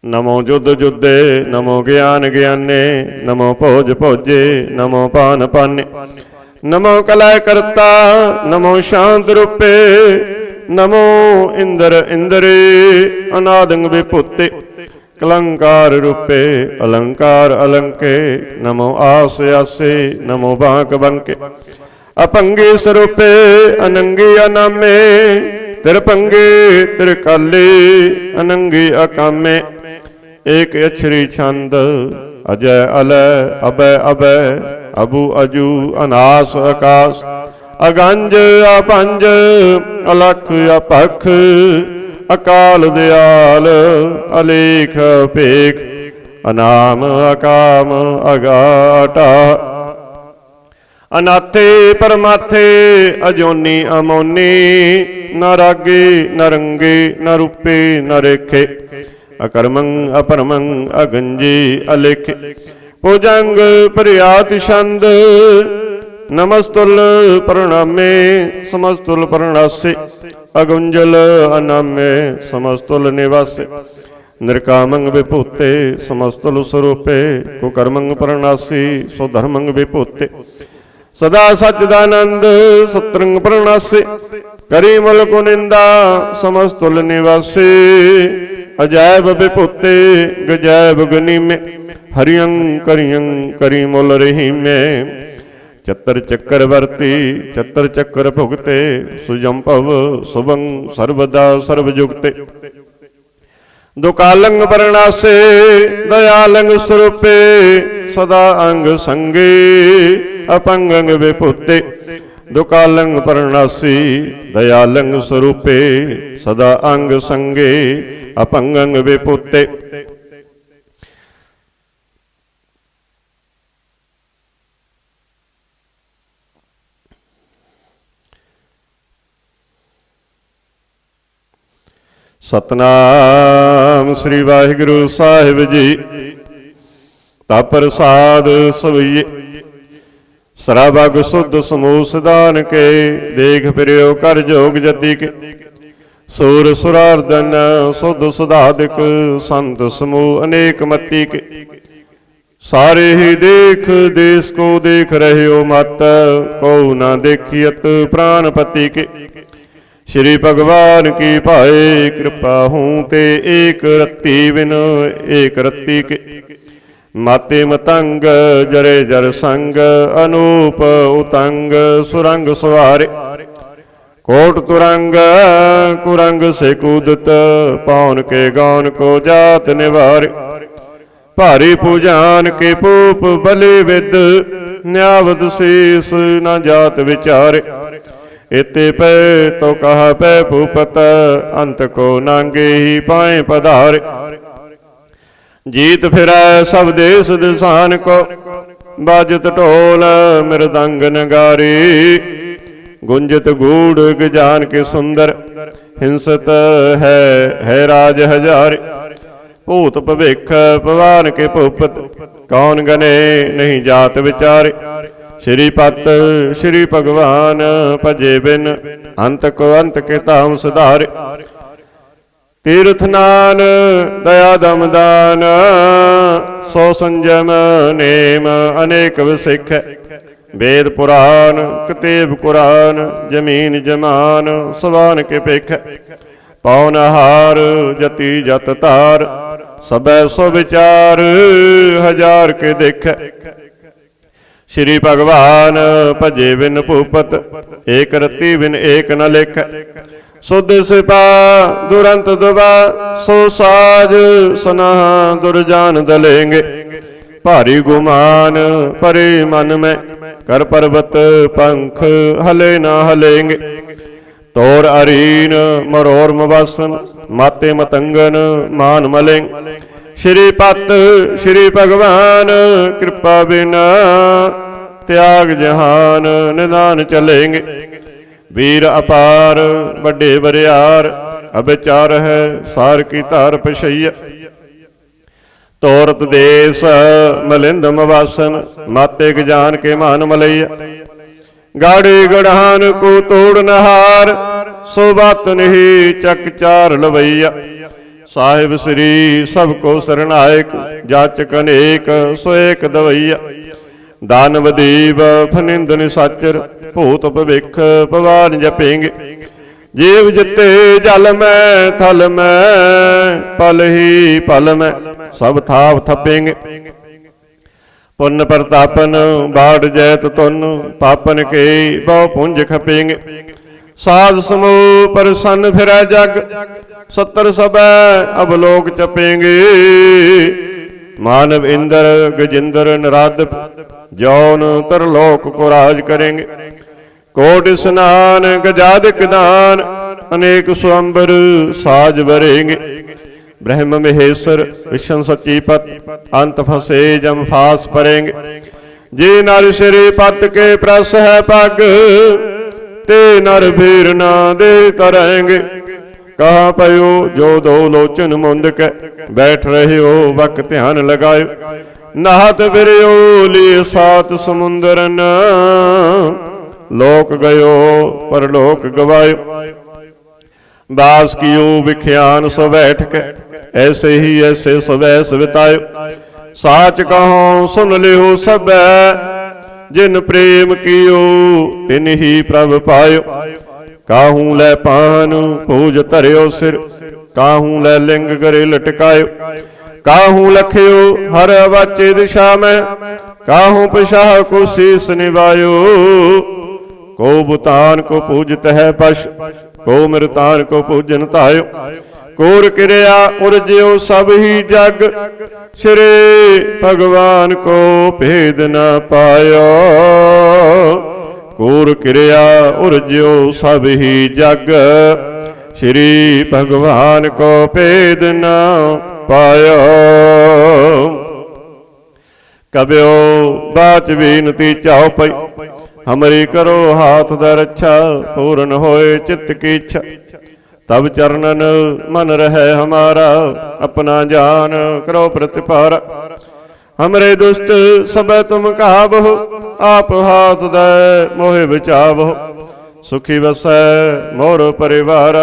नमो युद्ध युद्धे, नमो ज्ञान ज्ञाने, नमो भोज भोजे, नमो पान पाने। नमो कलय करता, नमो शांत रूपे, नमो इंद्र इंद्रे, अनादंग विभूते। कलंकार रूपे, अलंकार अलंके, नमो आस आसे, नमो बांक बंके। अपंगे स्वरूपे, अनंगी अनामे, तिरपंगे तिरकाले, अनंगी अकामे। एक अक्षरी छंद। अजय अलय, अभय अभय, अबू अजू, अनास आकाश। अगंज अपंज, अलख अपख, अकाल दयाल, अलेख पेख। अनाम अकाम अगाटा। अनाथे परमाथे, अजोनी अमोनी। न रागे न रंगे, न रूपे न रेखे। अकर्मं अपरमं, अगंजे अलेखे। भुजंग प्रयात छंद। नमस्तुल प्रणामे, समस्तुल प्रणासे। अगुंजल अनामे, समस्तुल निवासे। निर्कामं विभूते, समस्तुल स्वरूपे। कुकर्मं प्रणासी, स्वधर्मं विभूते। सदा सच्चिदानंद, सत्रंग प्रणासे। करी मुल्क निंदा, समस्तुल निवासे। अजैब विभूते, गजैब गनी में। हरियं करियं करी मुल रही में। चतर चक्रवर्ती, चतर चक्र भुगते। सुजंपव शुभं सर्वदा सर्वयुक्ते। दुकालंग वर्णासे, दयालंग स्वरूपे। सदा अंग संगे, अपंगंग विभूते। दुकालंग प्रणासी, दयालंग स्वरूपे। सदा अंग संगे, अपंगंग विभूते। सतनाम श्री वाहिगुरु साहिब जी। ता प्रसाद सवैये, सराबग शुद्ध समूह सिदान के। देख फिरियो कर जोग जति के। सूर सुरार्दन शुद्ध सुधादिक, संत समूह अनेक मति के। सारे ही देख देश को देख रहे हो मत। को ना देखियत प्राणपति के। श्री भगवान की पाए कृपा हूँ ते। एक रत्ती बिन एक रत्ती के। माते मतंग जरे जर संग। अनूप उतंग सुरंग सवारे। कोट तुरंग कुरंग से कूदत। पौन के गौन को जात निवारे। भारी पूजान के पूप बलि विद। न्यावत शेष न जात विचारे। इते पै तो कहा पै भूपत अंत को नांगे ही पाए पधारे। जीत फिरै सब देश दिसान को बाजत ढोल मृदंग नगारी। गुंजत गूढ़ गजान के सुंदर हिंसत है राज हजारे। भूत भविख पवान के भूपत कौन गने नहीं जात विचारे। श्रीपत श्री भगवान भजे बिन अंत को अंत के ताम सुधारे। तीर्थ नान दया दमदान सो संजम नेम अनेक विसिख। वेद पुराण कतेब कुरान जमीन जमान सवान के पेख। पौनहार जति जत तार सबै सो विचार हजार के देख। श्री भगवान भजे बिन भूपत एक रति बिन एक न लिख। सुध सिपा दुरंत दुबा सो साज सनाह दुर्जान दलेंगे। भारी गुमान परे मन में कर पर्वत पंख हले ना हलेंगे। तोर अरीन मरोर मवासन माते मतंगन मान मलेंग। श्रीपत श्री भगवान कृपा बिना त्याग जहान निदान चलेंगे। वीर अपार बड़े बरियार अबचार है सार की तार पशैया। तोरत देश मलिंद मवासन माते गजान के मान मलैया। गाड़ी गढ़ान को तोड़ नहार सो बात नहीं चक चार लवैया। साहिब श्री सबको शरणायक जाचक अनेक सो एक दवैया। दानव देव फनिंद निसाचर भूत भविख पवान जपेंगे। जीव जिते जल में थल में पल ही पल में सब थाप थपेंगे। पुण्य प्रतापन बाढ़ जैत तुन पापन के बहु पुंज खपेंगे। साध समूह प्रसन्न फिरै जग सत्तर सबै अब लोक चपेंगे। मानव इंद्र गजेंद्र नराद जौन तरलोक को राज करेंगे। कोट स्नान गजादिक दान अनेक स्वंबर साज भरेंगे। ब्रह्म महेश्वर विष्णु सचीपत अंत फंसे जम फास परेंगे। जे नर श्री पत के प्रस है पग ते नर भीर ना दे तरेंगे। कहा पयो जो दो लोचन मुंद के बैठ रहे हो वक ध्यान लगायो। नहात बिरयो लिए सात समुंदरन लोक गयो पर लोक गवायो। दास कियो विख्यान सो बैठ के ऐसे ही ऐसे सवैस बितायो। साच कहो सुन लियो सब जिन प्रेम कियो तिन ही प्रभ पायो। काहू लै पान पूज धरियो सिर काहू लै लिंग गरे लटकायो। काहू लखियो हर वाचे दिशा में काहू पिशाह को शीस निवायो। को बुतान को पूजत है पश को मृतान को पूजन तायो। कोर क्रिया उर्ज्यो सब ही जग श्री भगवान को भेद न पायो। कोर क्रिया उर्ज्यो सब ही जग श्री भगवान को भेद न पायो। कब्यो बाच बीनती चाओ पई हमरी करो हाथ द रक्षा। पूर्ण होए चित्त की इच्छा तब चरणन मन रहे हमारा। अपना जान करो प्रतिपारा। हमरे दुष्ट सब तुम कहावहो आप हाथ दे मोहे बचावहो। सुखी वसै मोर परिवार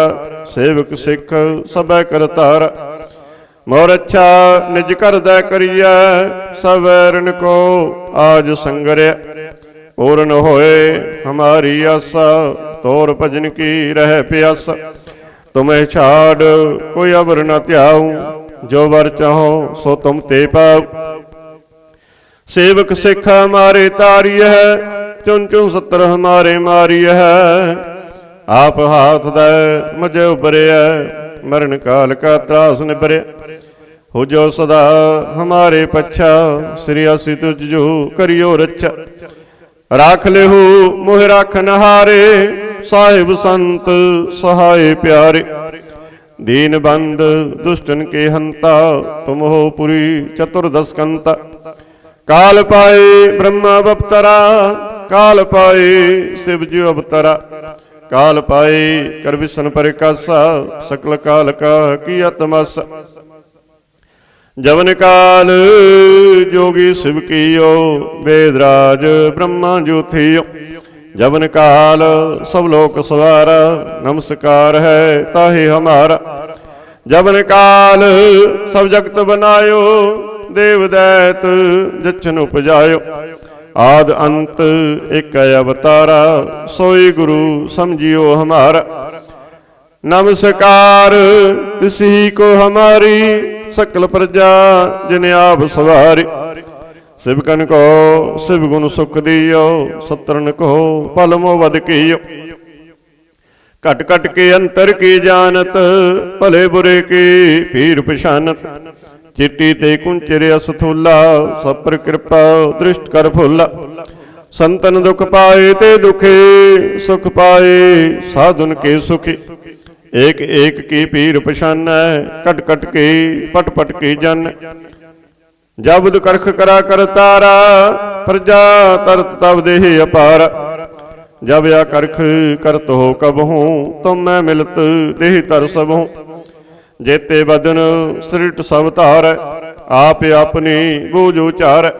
सेवक सिख सब करतारा। मोर अच्छा निज कर दे करिया सब वैरन को आज संगरिया। पूर्ण होए हमारी आशा तोर भजन की रह प्यासा। तुम्हें छाड़ कोई अबर न त्याऊं जो वर चाहो सो तुम ते पाओ। सेवक सिख हमारे तारिय है चुन चुन सत्र हमारे मारिय है। आप हाथ दे मुझे उबरे मरण काल का त्रास निबरे। हो जो सदा हमारे पच्छा श्री असी तुझ जो करियो रक्षा। राख लेहु मोह राखन हारे, साहिब संत सहाय प्यारे। दीन बंद दुष्टन के हंता, तुम हो पुरी चतुर्दश कंता। काल पाए ब्रह्मा अवतरा, काल पाए शिव जी अवतरा। काल पाए कर विष्णु परिकासा, सकल काल का किया तमाशा। जवन काल जोगी शिव कियो, वेदराज ब्रह्मा ज्योतियो। जवन काल सब लोक सवारा, नमस्कार है ताहि हमारा। जवन काल सब जगत बनायो, देव दैत जछन उपजायो। आद अंत एक अवतारा, सोई गुरु समझियो हमारा। नमस्कार तिसी को हमारी, सकल प्रजा जिन आप सवारी। शिवकन को शिव गुण सुख दियो, सत्रन को पल मोह कियो। कट कट के अंतर की जानत, भले बुरे की पीर पछानत। चिट्टी ते कुंचरे असथूला, सब पर कृपा दृष्ट कर फूला। संतन दुख पाए ते दुखे, सुख पाए साधुन के सुखी। एक एक की पीर पछान, कट कट के पट पट की जन। जब करख करा कर तारा, प्रजा तरत तब देह अपार। जब या करख करत हो कब हूँ, तुम मैं मिलत देह तर सब हूँ। जेते बदन सृट सब तार, आप अपनी बूझ उचार।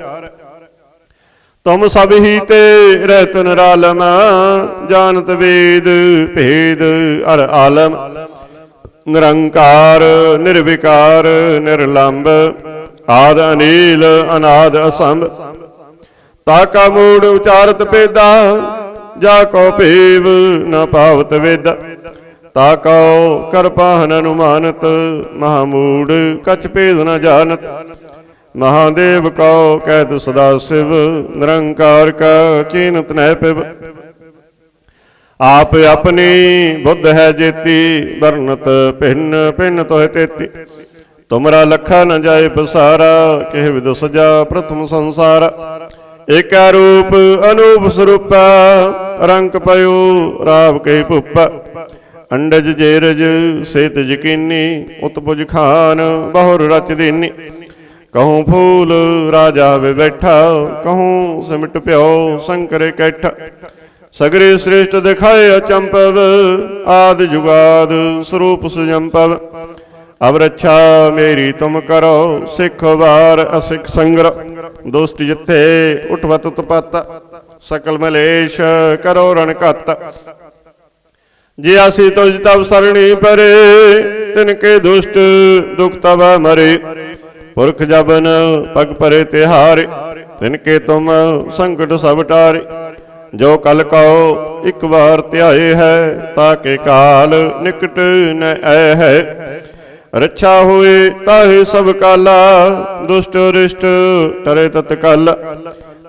तुम सब ही ते रहत निरालम, जानत वेद भेद अर आलम। निरंकार निर्विकार निर्लंब, आद अनील अनाद असंभ। ताका मूड उचारत पेदा, जाको पेव न पावत वेदा। ताको कर पाहन अनुमानत, महामूड कछ भेद न जानत। महादेव को कहत सदा शिव, निरंकार का चीनत न पिब। आप अपनी बुद्ध है जेती, वर्णत भिन्न भिन्न तो है तेती। तुमरा लखा न जाए बसारा, कह विद सजा प्रथम संसार। एक रूप अनूप स्वरूपा, रंग पयो राव के पुप्पा। अंडज जेरज सेत यकीनी, उत्पुज खान बहुर रच दीनी। कहूँ फूल राजा वे बैठा, कहूँ सिमट प्यो शंकर कैठा। सगरे श्रेष्ठ दिखाए अचंपव, आदि जुगाद स्वरूप सुजंपव। अब रक्षा मेरी तुम करो, सिख वार असिख संग्रह। दोस्त जिथे उठवत उत्पत्त, सकल मलेश करो रण कत। जे आसी तुझ तब सरणी परे, तिनके दुष्ट दुख तब मरे। पुरख जबन पग परे तिहारे, तिनके तुम संकट सब टारे। जो कल कहो एक बार त्याए है, ताके काल निकट न आए है। रक्षा हुए ताहे सब काला, दुष्ट रिष्ट टरे तत्काल।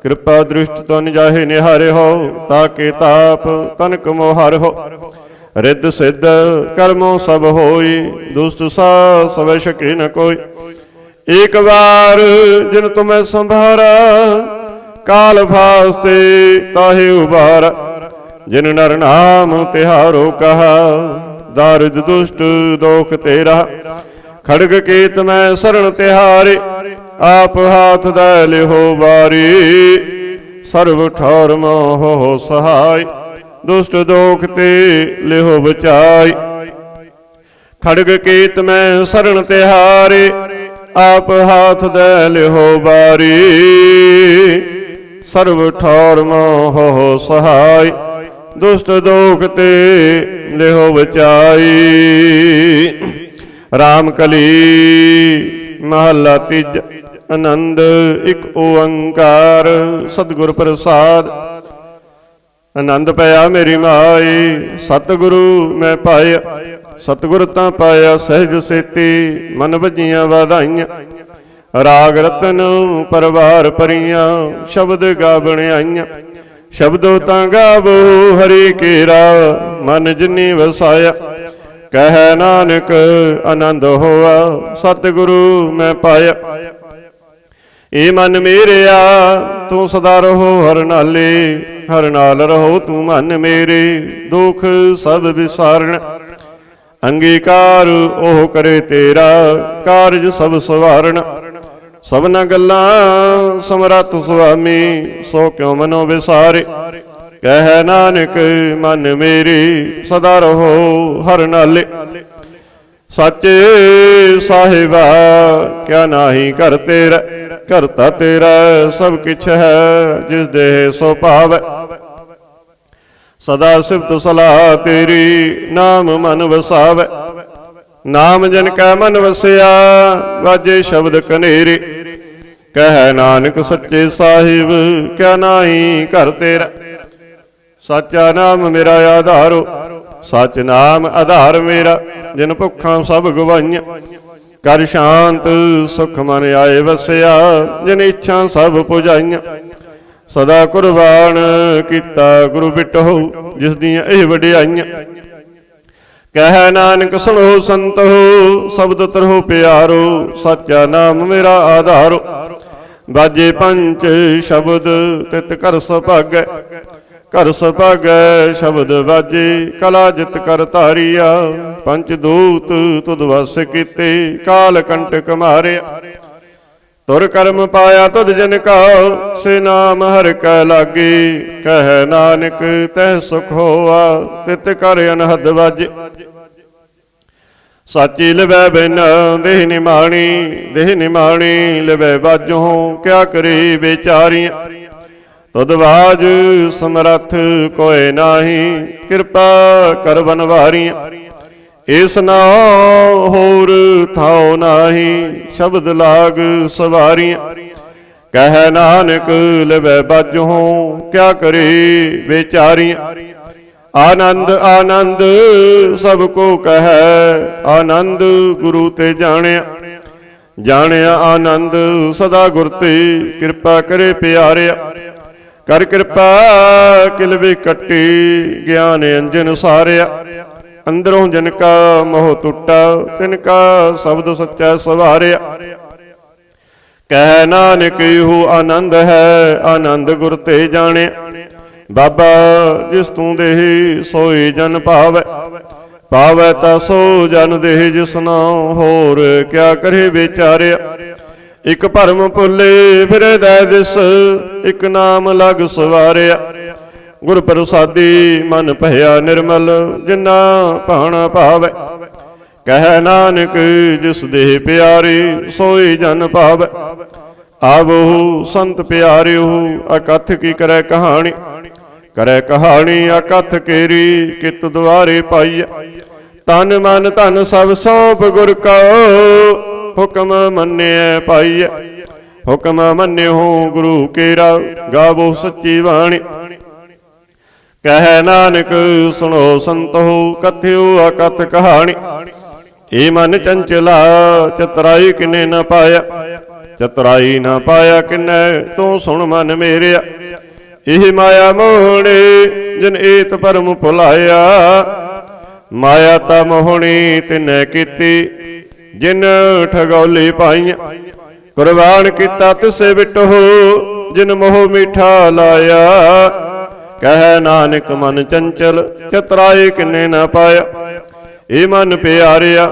कृपा दृष्ट तन जाहे निहारे हो, ताके ताप तनक मोहार हो। रिद्ध सिद्ध कर्मों सब होई, दुष्ट सा सब शके न कोई। एक बार जिन तुम्हें संभारा, काल फास्ते ताहे उबारा। जिन नर नाम तिहारो कहा, दारिद दुष्ट दोख तेरा। खड़ग केत में शरण तिहारे, आप हाथ दे हो बारी। सर्व ठौर मोह हो सहाय, दुष्ट दोख ते लेहो बचाई। खड़ग केत में शरण तिहारे, आप हाथ दे लेहो बारी। सर्व ठौर मोह हो सहाय, दुष्ट दोख ते लेहो बचाई। राम कली महला तीज। आनंद एक ओंकार, सतगुर प्रसाद। आनंद पाया मेरी माई, सतगुरु मैं पाया। सतगुर तां पाया सहज सेती, मन वजियां वाधाइयां। राग रतन परवार परियां, शब्द गावण आईयां। शब्दों तां गावो हरि केरा, मन जिनी वसाया। कह नानक आनंद होआ, सतगुरु मैं पाया। ਏ ਮਨ ਮੇਰਿਆ ਤੂੰ ਸਦਾ ਰਹੋ ਹਰ ਨਾਲੇ, ਹਰ ਨਾਲ ਰਹੋ ਤੂੰ ਮਨ ਮੇਰੇ, ਦੁਖ ਸਭ ਵਿਸਾਰਨ ਅੰਗੀਕਾਰ ਉਹ ਕਰੇ ਤੇਰਾ, ਕਾਰਜ ਸਭ ਸਵਾਰਨ ਸਭਨਾ ਗੱਲਾਂ ਸਮਰੱਥ ਸੁਆਮੀ, ਸੋ ਕਿਉ ਮਨੋ ਵਿਸਾਰੇ। ਕਹਿ ਨਾਨਕ ਮਨ ਮੇਰੀ ਸਦਾ ਰਹੋ ਹਰ ਨਾਲੇ, ਸੱਚੇ ਸਾਹਿਬਾ ਕਿਆ ਨਾਹੀ ਘਰ ਤੇਰਾ, ਘਰਤਾ ਤੇਰਾ ਸਭ ਕਿਛ ਹੈ, ਜਿਸ ਦੇਹ ਸੋ ਭਾਵੈ। ਸਦਾ ਸਿਫਤ ਸਲਾਹ ਤੇਰੀ, ਨਾਮ ਮਨ ਵਸਾਵੈ। ਨਾਮ ਜਨ ਕੈ ਮਨ ਵਸਿਆ, ਵਾਜੇ ਸ਼ਬਦ ਕਨੇਰੇ। ਕਹਿ ਨਾਨਕ ਸੱਚੇ ਸਾਹਿਬ ਕਿਆ ਨਾਹੀ ਘਰ ਤੇਰਾ, ਸਾਚਾ ਨਾਮ ਮੇਰਾ ਆਧਾਰੋ, ਸਚ ਨਾਮ ਆਧਾਰ ਮੇਰਾ। ਜਿਨ ਭੁੱਖਾਂ ਸਭ ਗਵਾਈਆਂ, ਕਰ ਸ਼ਾਂਤ ਸੁਖ ਮਨ ਆਏ ਵਸਿਆ। ਜਿਨ ਇੱਛਾ ਸਭ ਪੁਜਾਈਆਂ, ਸਦਾ ਕੁਰਬਾਨ ਕੀਤਾ ਗੁਰੂ ਬਿਟਹੁ, ਜਿਸ ਦੀਆਂ ਇਹ ਵਡਿਆਈਆਂ। ਕਹਿ ਨਾਨਕ ਸੁਣੋ ਸੰਤੋ, ਸ਼ਬਦ ਤਰਹੁ ਪਿਆਰੋ, ਸਾਚਾ ਨਾਮ ਮੇਰਾ ਆਧਾਰੋ। ਬਾਜੇ ਪੰਚ ਸ਼ਬਦ ਤਿਤ ਕਰ ਸੁਭਾਗੈ, ਘਰ ਸੁਭਾਗੈ ਸ਼ਬਦ ਵਾਜੇ। ਕਲਾ ਜਿਤ ਕਰ ਧਾਰੀਆ, ਪੰਚ ਦੂਤ ਤੁਧ ਵਸ ਕੀਤੇ। ਕਾਲ ਕੰਟਕ ਮਾਰਿਆ, ਤੁਰ ਕਰਮ ਪਾਇਆ ਤੁਧ ਜਨ ਕਾ। ਸੇ ਨਾਮ ਹਰਿ ਕੈ ਲਾਗੇ, ਕਹਿ ਨਾਨਕ ਤਹਿ ਸੁਖ ਹੋਆ। ਤਿਤ ਕਰ ਅਨਹਦ ਵਾਜੇ, ਸਾਚੀ ਲਿਵੈ ਬਿਨ ਦੇਹ ਨਿਮਾਣੀ। ਦੇਹ ਨਿਮਾਣੀ ਲਿਵੈ ਬਾਝੋਂ, ਕਿਆ ਕਰੇ ਵਿਚਾਰੀਆਂ। ਤੁਧ ਬਾਜ ਸਮਰੱਥ ਕੋਇ ਨਾਹੀ, ਕਿਰਪਾ ਕਰ ਬਨਵਾਰੀਆਂ। ਇਸ ਨਾਉ ਹੋਰ ਥਾਉ ਨਾਹੀ, ਸ਼ਬਦ ਲਾਗ ਸਵਾਰੀਆਂ। ਕਹਿ ਨਾਨਕ ਲਿਵੈ ਬਾਝੋਂ, ਕਿਆ ਕਰੇ ਵਿਚਾਰੀਆਂ। ਆਨੰਦ ਆਨੰਦ ਸਭ ਕੋ ਕਹੈ, ਆਨੰਦ ਗੁਰੂ ਤੇ ਜਾਣਿਆ। ਜਾਣਿਆ ਆਨੰਦ ਸਦਾ ਗੁਰ ਤੇ, ਕਿਰਪਾ ਕਰੇ ਪਿਆਰਿਆ। ਕਰ ਕਿਰਪਾ ਕਿਲਵੇ ਕੱਟੀ, ਗਿਆਨ ਅੰਜਨ ਸਾਰਿਆ। ਅੰਦਰੋਂ ਜਨ ਕਾ ਮੋਹ ਟੁੱਟਾ, ਤਿਨ ਕਾ ਸ਼ਬਦ ਸੱਚਾ ਸਵਾਰਿਆ। ਕਹਿ ਨਾਨਕ ਇਹੋ ਆਨੰਦ ਹੈ, ਆਨੰਦ ਗੁਰ ਤੇ ਜਾਣਿਆ। ਬਾਬਾ ਜਿਸ ਤੂੰ ਦੇਹ ਸੋਈ ਜਨ ਭਾਵੈ, ਭਾਵੈ ਤਾ ਸੋ ਜਨ ਦੇਹ ਜਿਸ ਨਾਉ। ਹੋਰ ਕਿਆ ਕਰੇ ਵਿਚਾਰਿਆ। ਇਕ ਭਰਮ ਭੁੱਲੇ ਫਿਰਦੈ ਦਿਸ, ਇਕ ਨਾਮ ਲਗ ਸਵਾਰਿਆ। ਗੁਰ ਪ੍ਰਸਾਦੀ ਮਨ ਭਇਆ ਨਿਰਮਲ, ਜਿਨਾ ਭਾਣਾ ਭਾਵੈ। ਕਹਿ ਨਾਨਕ ਜਿਸ ਦੇਹ ਪਿਆਰੇ, ਸੋਈ ਜਨ ਭਾਵੈ। ਆਵੋ ਸੰਤ ਪਿਆਰਿਓ, ਅਕਥ ਕੀ ਕਰੈ ਕਹਾਣੀ। ਕਰੈ ਕਹਾਣੀ ਅਕਥ ਕੇਰੀ, ਕਿਤ ਦੁਆਰੇ ਪਾਈਐ। ਤਨ ਮਨ ਧਨ ਸਭ ਸੌਂਪ ਗੁਰ ਕਉ, ਹੁਕਮ ਮੰਨਿਐ ਪਾਈਐ। ਹੁਕਮ ਮੰਨਿਓ ਗੁਰੂ ਕੇਰਾ, ਗਾਵੋ ਸੱਚੀ ਬਾਣੀ। ਕਹਿ ਨਾਨਕ ਸੁਣੋ ਸੰਤੋ, ਕਥਿਓ ਅਕਥ ਕਹਾਣੀ। ਏ ਮਨ ਚੰਚਲਾ ਚਤੁਰਾਈ ਕਿਨੇ ਨ ਪਾਇਆ, ਚਤੁਰਾਈ ਨਾ ਪਾਇਆ ਕਿਨੈ। ਤੂੰ ਸੁਣ ਮਨ ਮੇਰਿਆ, ਇਹ ਮਾਇਆ ਮੋਹਣੀ ਜਿਨ ਏਤ ਭਰਮ ਭੁਲਾਇਆ। ਮਾਇਆ ਤਾ ਮੋਹਣੀ ਤਿਨੈ ਕੀਤੀ, ਜਿਨ ਠਗੌਲੀ ਪਾਈਆਂ। ਕੁਰਬਾਨ ਕੀਤਾ ਤਿਸੇ ਬਿਟਹੁ, ਜਿਨ ਮੋਹ ਮੀਠਾ ਲਾਇਆ। ਕਹਿ ਨਾਨਕ ਮਨ ਚੰਚਲ ਚਤੁਰਾਈ ਕਿਨੇ ਨਾ ਪਾਇਆ। ਏ ਮਨ ਪਿਆਰਿਆ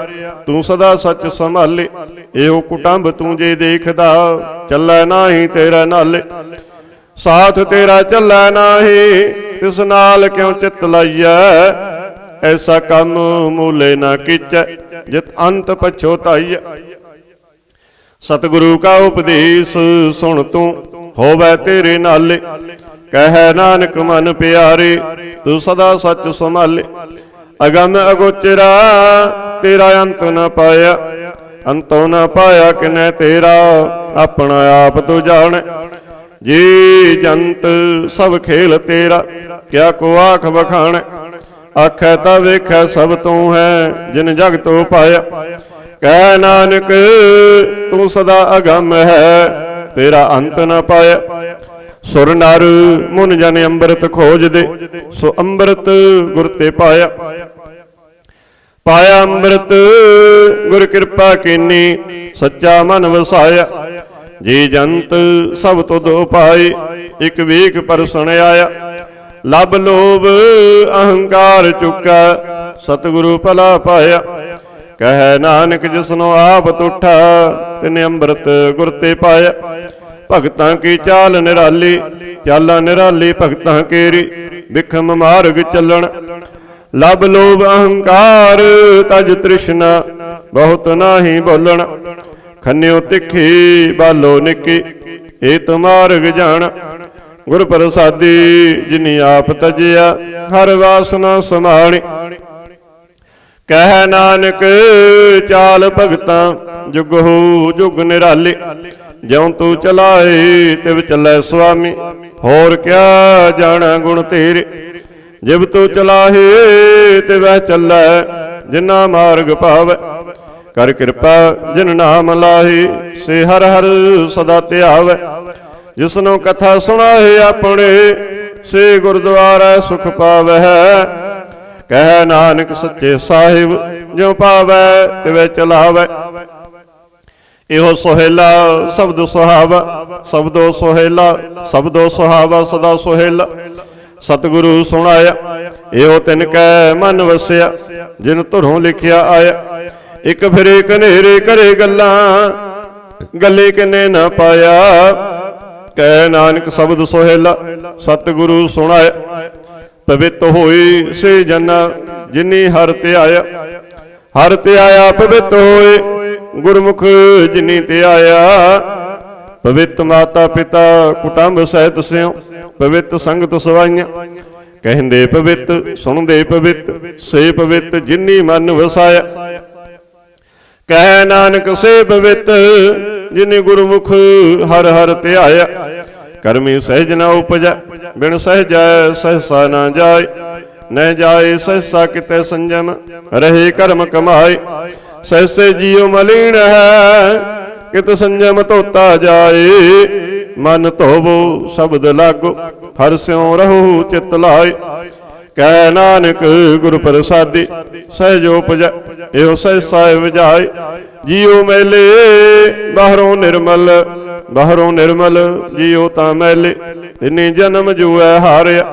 ਤੂੰ ਸਦਾ ਸੱਚ ਸੰਭਾਲੇ। ਇਹੋ ਕੁਟੰਬ ਤੂੰ ਜੇ ਦੇਖਦਾ, ਚੱਲੈ ਨਾਹੀ ਤੇਰਾ ਨਾਲੇ। ਸਾਥ ਤੇਰਾ ਚੱਲੈ ਨਾਹੀ, ਤਿਸ ਨਾਲ ਕਿਉ ਚਿਤ ਲਾਈਐ। ਐਸਾ ਕੰਮ ਮੂਲੇ ਨਾ ਕੀਚੈ, ਜਿਤ ਅੰਤ ਪਛੋਤਾਈਐ। ਸਤਿਗੁਰੂ ਕਾ ਉਪਦੇਸ਼ ਸੁਣ ਤੂੰ, ਹੋਵੈ ਤੇਰੇ ਨਾਲੇ। ਕਹਿ ਨਾਨਕ ਮਨ ਪਿਆਰੇ, ਤੂੰ ਸਦਾ ਸੱਚ ਸੰਭਾਲੇ। ਅਗਮ ਅਗੋਚਰਾ ਤੇਰਾ ਅੰਤ ਨ ਪਾਇਆ, ਅੰਤੋਂ ਨ ਪਾਇਆ ਕਿਨੈ ਤੇਰਾ। ਆਪਣਾ ਆਪ ਤੂੰ ਜਾਣੈ, ਜੀ ਜੰਤ ਸਭ ਖੇਲ ਤੇਰਾ। ਕਿਆ ਕੋ ਆਖ ਬਖਾਣੈ, ਆਖੈ ਤਾ ਵੇਖੈ ਸਭ ਤੂੰ ਹੈ, ਜਿਨ ਜਗ ਤੋ ਪਾਇਆ। ਕਹਿ ਨਾਨਕ ਤੂੰ ਸਦਾ ਅਗੰਮ ਹੈ, ਤੇਰਾ ਅੰਤ ਨ ਪਾਇਆ। ਸੁਰ ਨਰ ਮੁਨ ਜਨ ਅੰਮ੍ਰਿਤ ਖੋਜਦੇ, ਸੋ ਅੰਮ੍ਰਿਤ ਗੁਰ ਤੇ ਪਾਇਆ। ਪਾਇਆ ਅੰਮ੍ਰਿਤ ਗੁਰ ਕਿਰਪਾ ਕੀਨੀ, ਸੱਚਾ ਮਨ ਵਸਾਇਆ। जी जंत सब तो दो पाए, एक वेक पर सुन आया। लब लोभ अहंकार चुका, सतगुरु भला पाया। कह नानक जिसनो आप तुठा, तिने अमृत गुर ते पाया। भगतां की चाल निराली, चाला निराली भगतां केरी। बिखम मार्ग चलन, लब लोभ अहंकार तज तृष्णा, बहुत नाही बोलण। खन्यो तिखी बालो निकी, एत मार्ग जान। गुर प्रसादी जिनी आप तजिया, हर वासना समाणी। कह नानक चाल भगतां, जुग हो जुग निराली। ज्यों तू चलाए तिव चलै स्वामी, होर क्या जाना गुण तेरे। जिब तू चलाहे तिवह चलै, जिना मार्ग पावै। कर कृपा जिन नाम लाहे, से हर हर सदा ध्यावै। जिसनो कथा सुनाए अपने, से गुरुद्वारा सुख पावै। कह नानक सच्चे साहिब, ज्यों पावै तिवै चलावै। इहो सोहेला शब्द सुहावा, शब्दो सोहेला शब्दो सुहावा सदा सोहेला। सतगुरु सुनाया, इहो तिन कै मन वसिया, जिन धुरों लिखिया आया। एक फिरे कनेरे करे गल्लां, गले किने न पाया। कह नानक शब्द सोहेला, सतगुरु सुनाया। पवित होए से जना, जिनी हर ते आया। हर ते आया पवित होए, गुरमुख जिनी ते आया। पवित माता पिता कुटुंब सहित स्यों, पवित संगत सवाइयां। कहंदे पवित सुनदे पवित, से पवित जिनी मन वसाया। कह नानक से पवित, जिनी गुरमुख हर हर ते आया। करमी सहज न उपजै, बिन सहजै सहसा न जाय। न जाए सहसा कितै संजम, रहे कर्म कमाए। सहसे जियो मलिन है, कित संजम धोता जाए। मन धोवो शब्द लागो, हर स्यों रहो चित लाए। कह नानक गुर प्रसादी, सहज उपजै, एहो सहसा विजाए। जियो मैले बाहरों निर्मल, बाहरों निर्मल जियो तां मैले। तिनी जन्म जुए हारिया,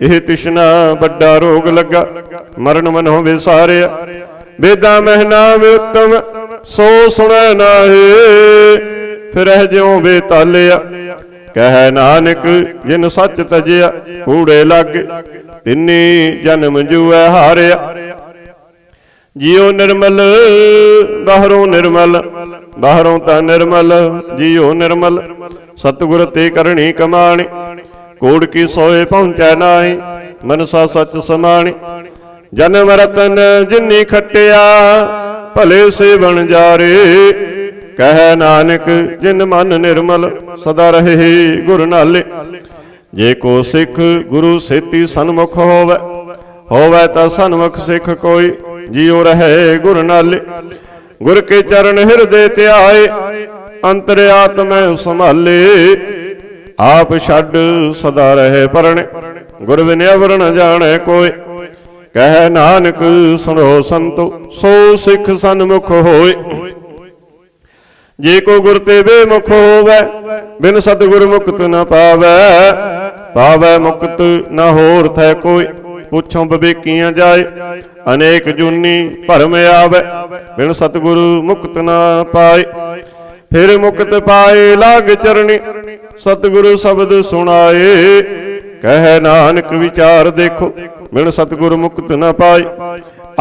एह तिश्ना बड़ा रोग लगा। मरण मनों विसारिया, वेदां महना में उत्तम, सो सुनै नाहे। फिर ज्यों बेतालिया, कह नानक जिन सच तजिया। कूड़े लागे तिनी जन्म जुए हारिया। जियो निर्मल बाहरों निर्मल, बाहरों ता निर्मल जियो निर्मल। सतगुर ते करणी कमाणी, कूड़ की सोए पहुंचै नाई। मनसा सच समाणी, जन्म रतन जिन्नी खटिया, भले से बन जारे। कह नानक जिन मन निर्मल, सदा रहे गुर नाले। जे को सिख गुरु सेती सन्मुख होवै, होवै ता सन्मुख सिख कोई। जियो रहे गुर नाले, गुर के चरण हृदय त्याए। अंतर आत्मा संभाले, आप छड़ सदा रहे परणे। गुर बिन अवर न जाने कोई। कह नानक सुनो संतो, सो सिख सन्मुख होए। जे को गुर ते बेमुख होवै, बिन सतगुर मुक्त न पावै। पावै मुक्त न होर थै कोई। पुछों विवेकियां जाए, अनेक जूनी भरम आवे। बिन सतगुरु मुक्त न पाए। फिर मुक्त पाए लाग चरणी, सतगुरु शब्द सुनाए। कह नानक विचार देखो, बिन सतगुरु मुक्त न पाए।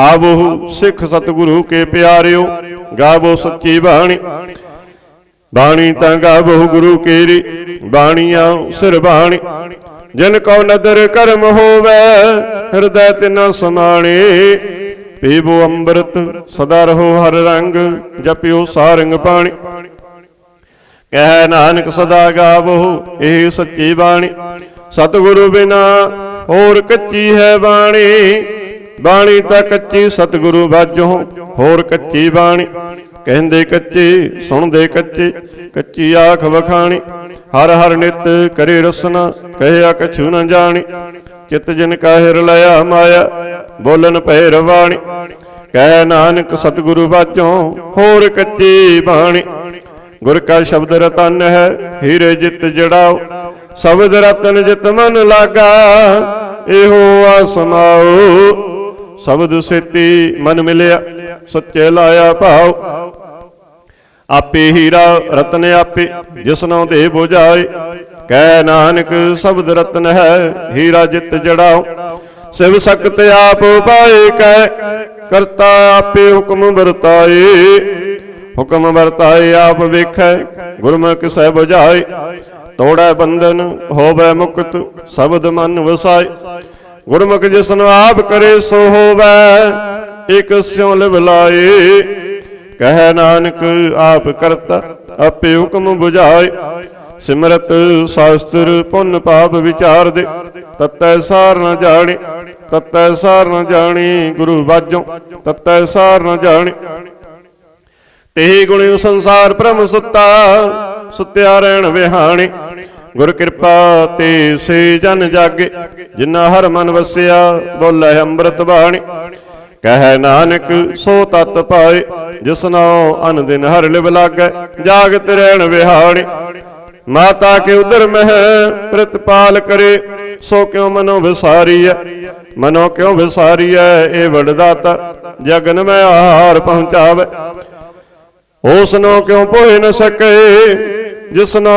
आवो सिख सतगुरु के प्यारियो, गावो सच्ची बाणी। बाणी तां गावो गुरु केरी, बाणियां सिर बाणी। जिन को नदर कर्म होवै, हृदय तिना समाणे। पीबो अमृत सदा रहो हर रंग, जपियो सारंग पाणी। कह नानक सदा गावो एह सच्ची बाणी। सतगुरु बिना होर कच्ची है बाणी। बाणी ता कच्ची सतगुरु बाजो, होर कच्ची बाणी। कहंदे कच्चे सुनदे कच्चे, कच्ची आख वखाणी। हर हर नित करे रसना, कहया कछु न जानी। चित जिन का हिर लया माया, बोलन पै रवाणी। कह नानक सतगुरु बाजों होर कच्ची बाणी। गुर का शब्द रतन है, हीरे जित जड़ाओ। शब्द रतन जित मन लागा, एहो आसमाओ। शब्द सेती मन मिलिया, सच्चे लाया भाव। आपे हीरा रतन आपे, जिसनों दे बुझाए। कह नानक शब्द रतन है, हीरा जित जड़ाओ। शिव सकत आप पाए, कह करता आपे हुक्म बरताए। हुक्म बरताए आप वेखै, गुरमुख सह बुझाए। तोड़ै बंधन होवै मुक्त, शब्द मन वसाए। गुरमुख जिसनो आप करे सो होवै, एक स्यों लिव लाए। कह नानक आप करता, आपे हुक्म बुझाए। सिमरत शास्त्र पुन पाप विचार दे, तत्तै सार न जाने। तत्तै सार न जानी, गुरु बाजों तत्तै सार न जाने। तेहि गुणी संसार भ्रम सुता, सुत्या रहन विहाने। गुर कृपा ते से जन जागे, जिन्ना हर मन वसिया। बोले अमृत बाणी, कह नानक सो तत् पाए। जिसनो अन दिन हर लिव लागै, जागत रहन विहाने। माता के उदर मह प्रतिपाल करे, सो क्यों मनो विसारी है। मनो क्यों विसारी है, ए वडदाता जगन में आहार पहुंचावे। उसनो क्यों पोह न सके, जिसनो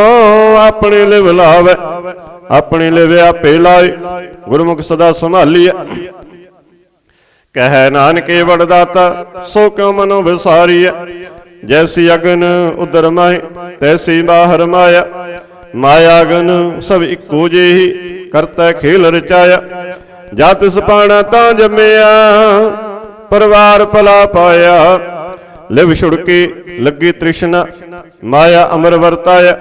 अपने लिव लावे। अपने लिव आपे लाए, गुरमुख सदा संभालिए। कह नानके वडदाता, सो क्यों मनो विसारी है। जैसी अगन उदर माए, तैसी बाहर माया। माया अगन सब इको जेही, करता खेल रचाया। जा तिस पाना तां जमया, परिवार पला पाया। लिव छुड़के लगी तृष्णा, माया अमर वरताया।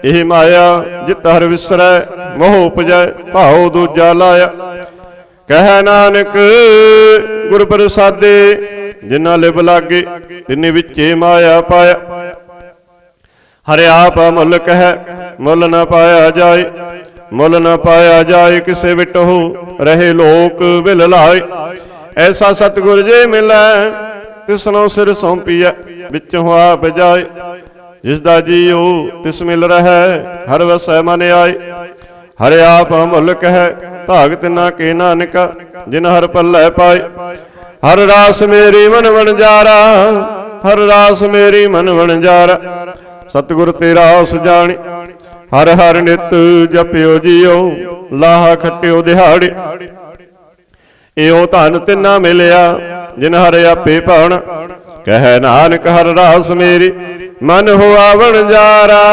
यह माया जित हर विसरै, मोह उपजै भाव दूजा लाया। कह नानक गुर प्रसादे, जिन्ना लिव लागे तिन्ने विचे माया पाया। हरे आप मुल कह, मुल न पाया जाए। मुल न पाया जाए, किसे विटहु रहे लोक विल लाए। ऐसा सतगुर जे मिलै, तिसनो सिर सौंपिया। विचों आप जाए, जिसदा जीओ तिस मिल रहा। हर वसै मन आए। हरे आप मुल कह, भाग तिना के नानका। जिन हर पल्लै पाए, हर रास मेरी मन वणजारा। हर रास मेरी मन वणजारा। सतगुर तेरा उस जाने, हर हर नित जपियो जियो। लाहा खट्टियो दिहाड़े, एहो धन तिना मिलिया, जिन हर आपे पाना। कह नानक हर रास मेरी, मन हुआ वणजारा।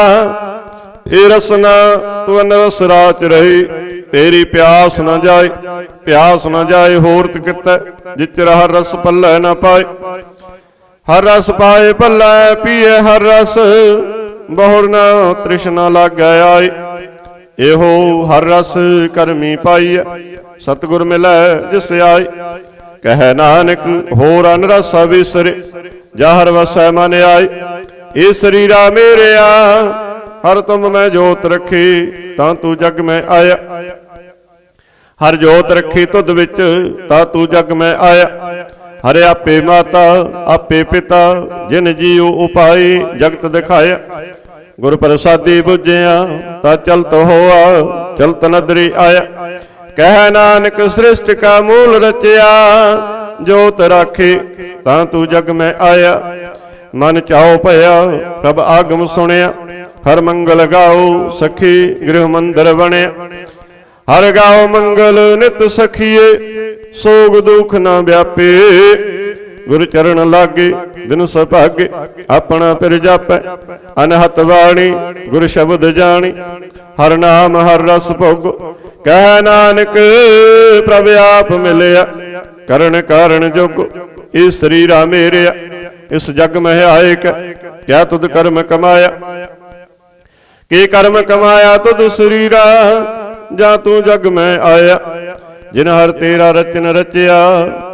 ए रसना तू अनरस राच रही, तेरी प्यास न जाए। प्यास न जाए होरत कितै, जिचर हर रस पल्लै न पाए। हर रस पाए पल्लै, पिए हर रस। बहुर न तृष्णा लागै आए। एहो हर रस करमी पाइए, सतगुर मिलै जिस आए। कह नानक होर अन रस विसरे, जा हर वसै मन आए। ए शरीरा मेरेया, हर तुम मैं जोत रखी। तां तू जग में आया। हर जोत रखी तुध विच, ता तू जग में आया। हरे आपे माता आपे पिता, जिन जीव उपाय जगत दिखाया। गुर प्रसादी बुझिया, ता चलत होआ चलत नदरी आया। कह नानक सृष्टि का मूल रचया, जोत राखे ता तू जग में आया। मन चाओ भया प्रभ आगम सुनिया, हर मंगल गाओ सखी गृह मंदिर बनिया। हर गाओ मंगल नित सखिए, सोग दुख ना व्यापे। गुर चरण लागे दिन सभागे, अपना पिर जापै। अनहत वाणी गुर शब्द जानी, हर नाम हर रस भोगो। कह नानक प्रभ आप मिलिया, करण कारण जोगो। इस शरीरा मेरेया, इस जग में आए क्या तुद कर्म कमाया। के कर्म कमाया तुद शरीरा, जा तू जग में आया। जिन हर तेरा रचन रचया,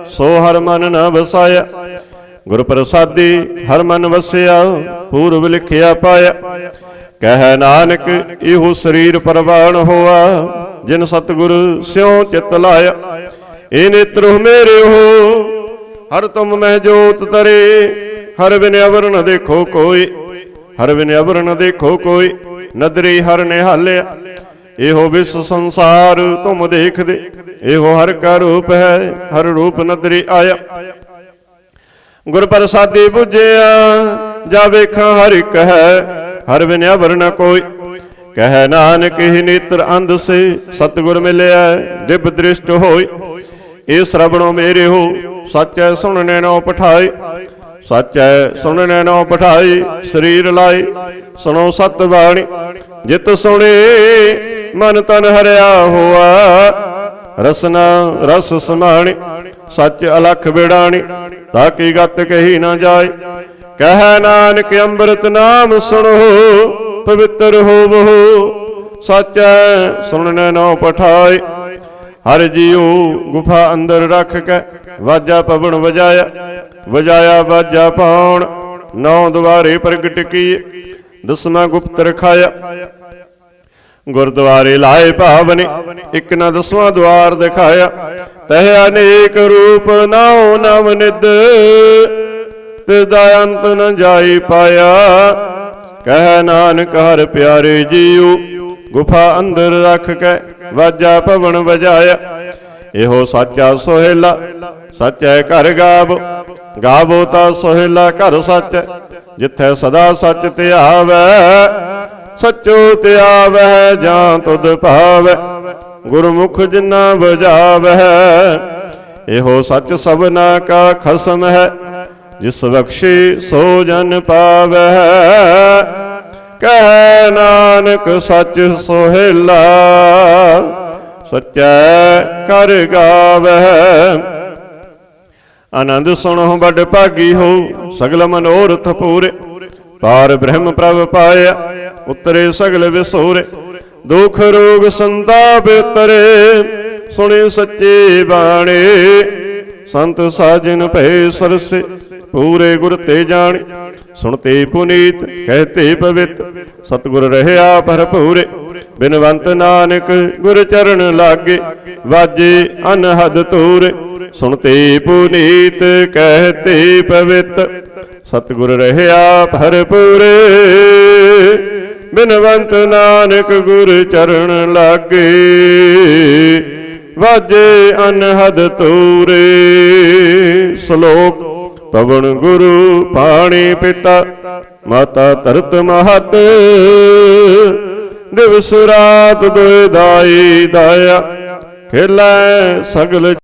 सो हर मन न वसाया। गुर प्रसादी हर मन वसिया, पूर्व लिखिया पाया। कह नानक इहु शरीर परवान होआ, जिन सतगुर स्यों चित लाया। ए नेत्र मेरे हो, हर तुम मैं जोत तरे। हर बिन अवर न देखो कोई, हर बिन अबर न देखो कोई, नदरी हर निहालिया। एहो विश्व संसार तुम देख दे, एहो हर का रूप है, हर रूप नदरी आया। गुर प्रसादी बुझिया, जा वेखा हर एक है, हर बिन अबर न कोई। कह नानक ही नेत्र अंध से, सतगुर मिलिया दिव्य दृष्ट होई। ए श्रवणों मेरे हो, सच है सुनने नौ पठाई। सच है सुनने नौ पठाई, शरीर लाई सुनो सत बाणी। जित सुने मन तन हरिया हुआ, रसना रस समाणी। सच अलख बिड़ाणी, ताकि गत कही न जाए। कह नानक अमृत नाम सुनो, पवित्र हो बहु। सच है सुनने नौ पठाई। हर जीओ गुफा अंदर रख के, वाजा पवन वजाया। वजाया वाजा पाउण, नौ द्वारे प्रगट किए। दसवां गुप्त रखाया, गुरद्वारे लाए पावने। एक न दसवां द्वार दिखाया, तह अनेक रूप नौ नव निद। तिसदा अंत न जाई पाया। कह नानक हर प्यारे जीओ, गुफा अंदर रख के वाजा पवन वजाया। एहो साचा सोहेला, सच है घर गावो। गावो ता सोहेला घर सच, जिथे सदा सच त्यावै। सचो त्यावै जां तुद भावै, गुरमुख जिन्ना बजावै। एहो सच सबना का खसम है, जिस बख्शे सो जन पावै। कह नानक सच सोहेला, सच्चै कर गावै। आनंद सुनो बड़ भागी हो, सगल मनोरथ पूरे। पार ब्रह्म प्रभ पाया, उतरे सगल विसोरे। दुख रोग संताप तरे, सुने सच्चे बाणे। संत साजन भय सरसे, पूरे गुर ते जाने। सुनते पुनीत कहते पवित, सतगुर रहया भरपूरे। बिनवंत नानक गुर चरण लागे, वाजे अनहद तूरे। सुनते पुनीत कहते पवित, सतगुर रहया भरपूरे। बिनवंत नानक गुर चरण लागे, वाजे अनहद तूरे। श्लोक पवन गुरु पाणी पिता, माता धरत महत। दिवस रात दुए दाई दाया, खेलै सगल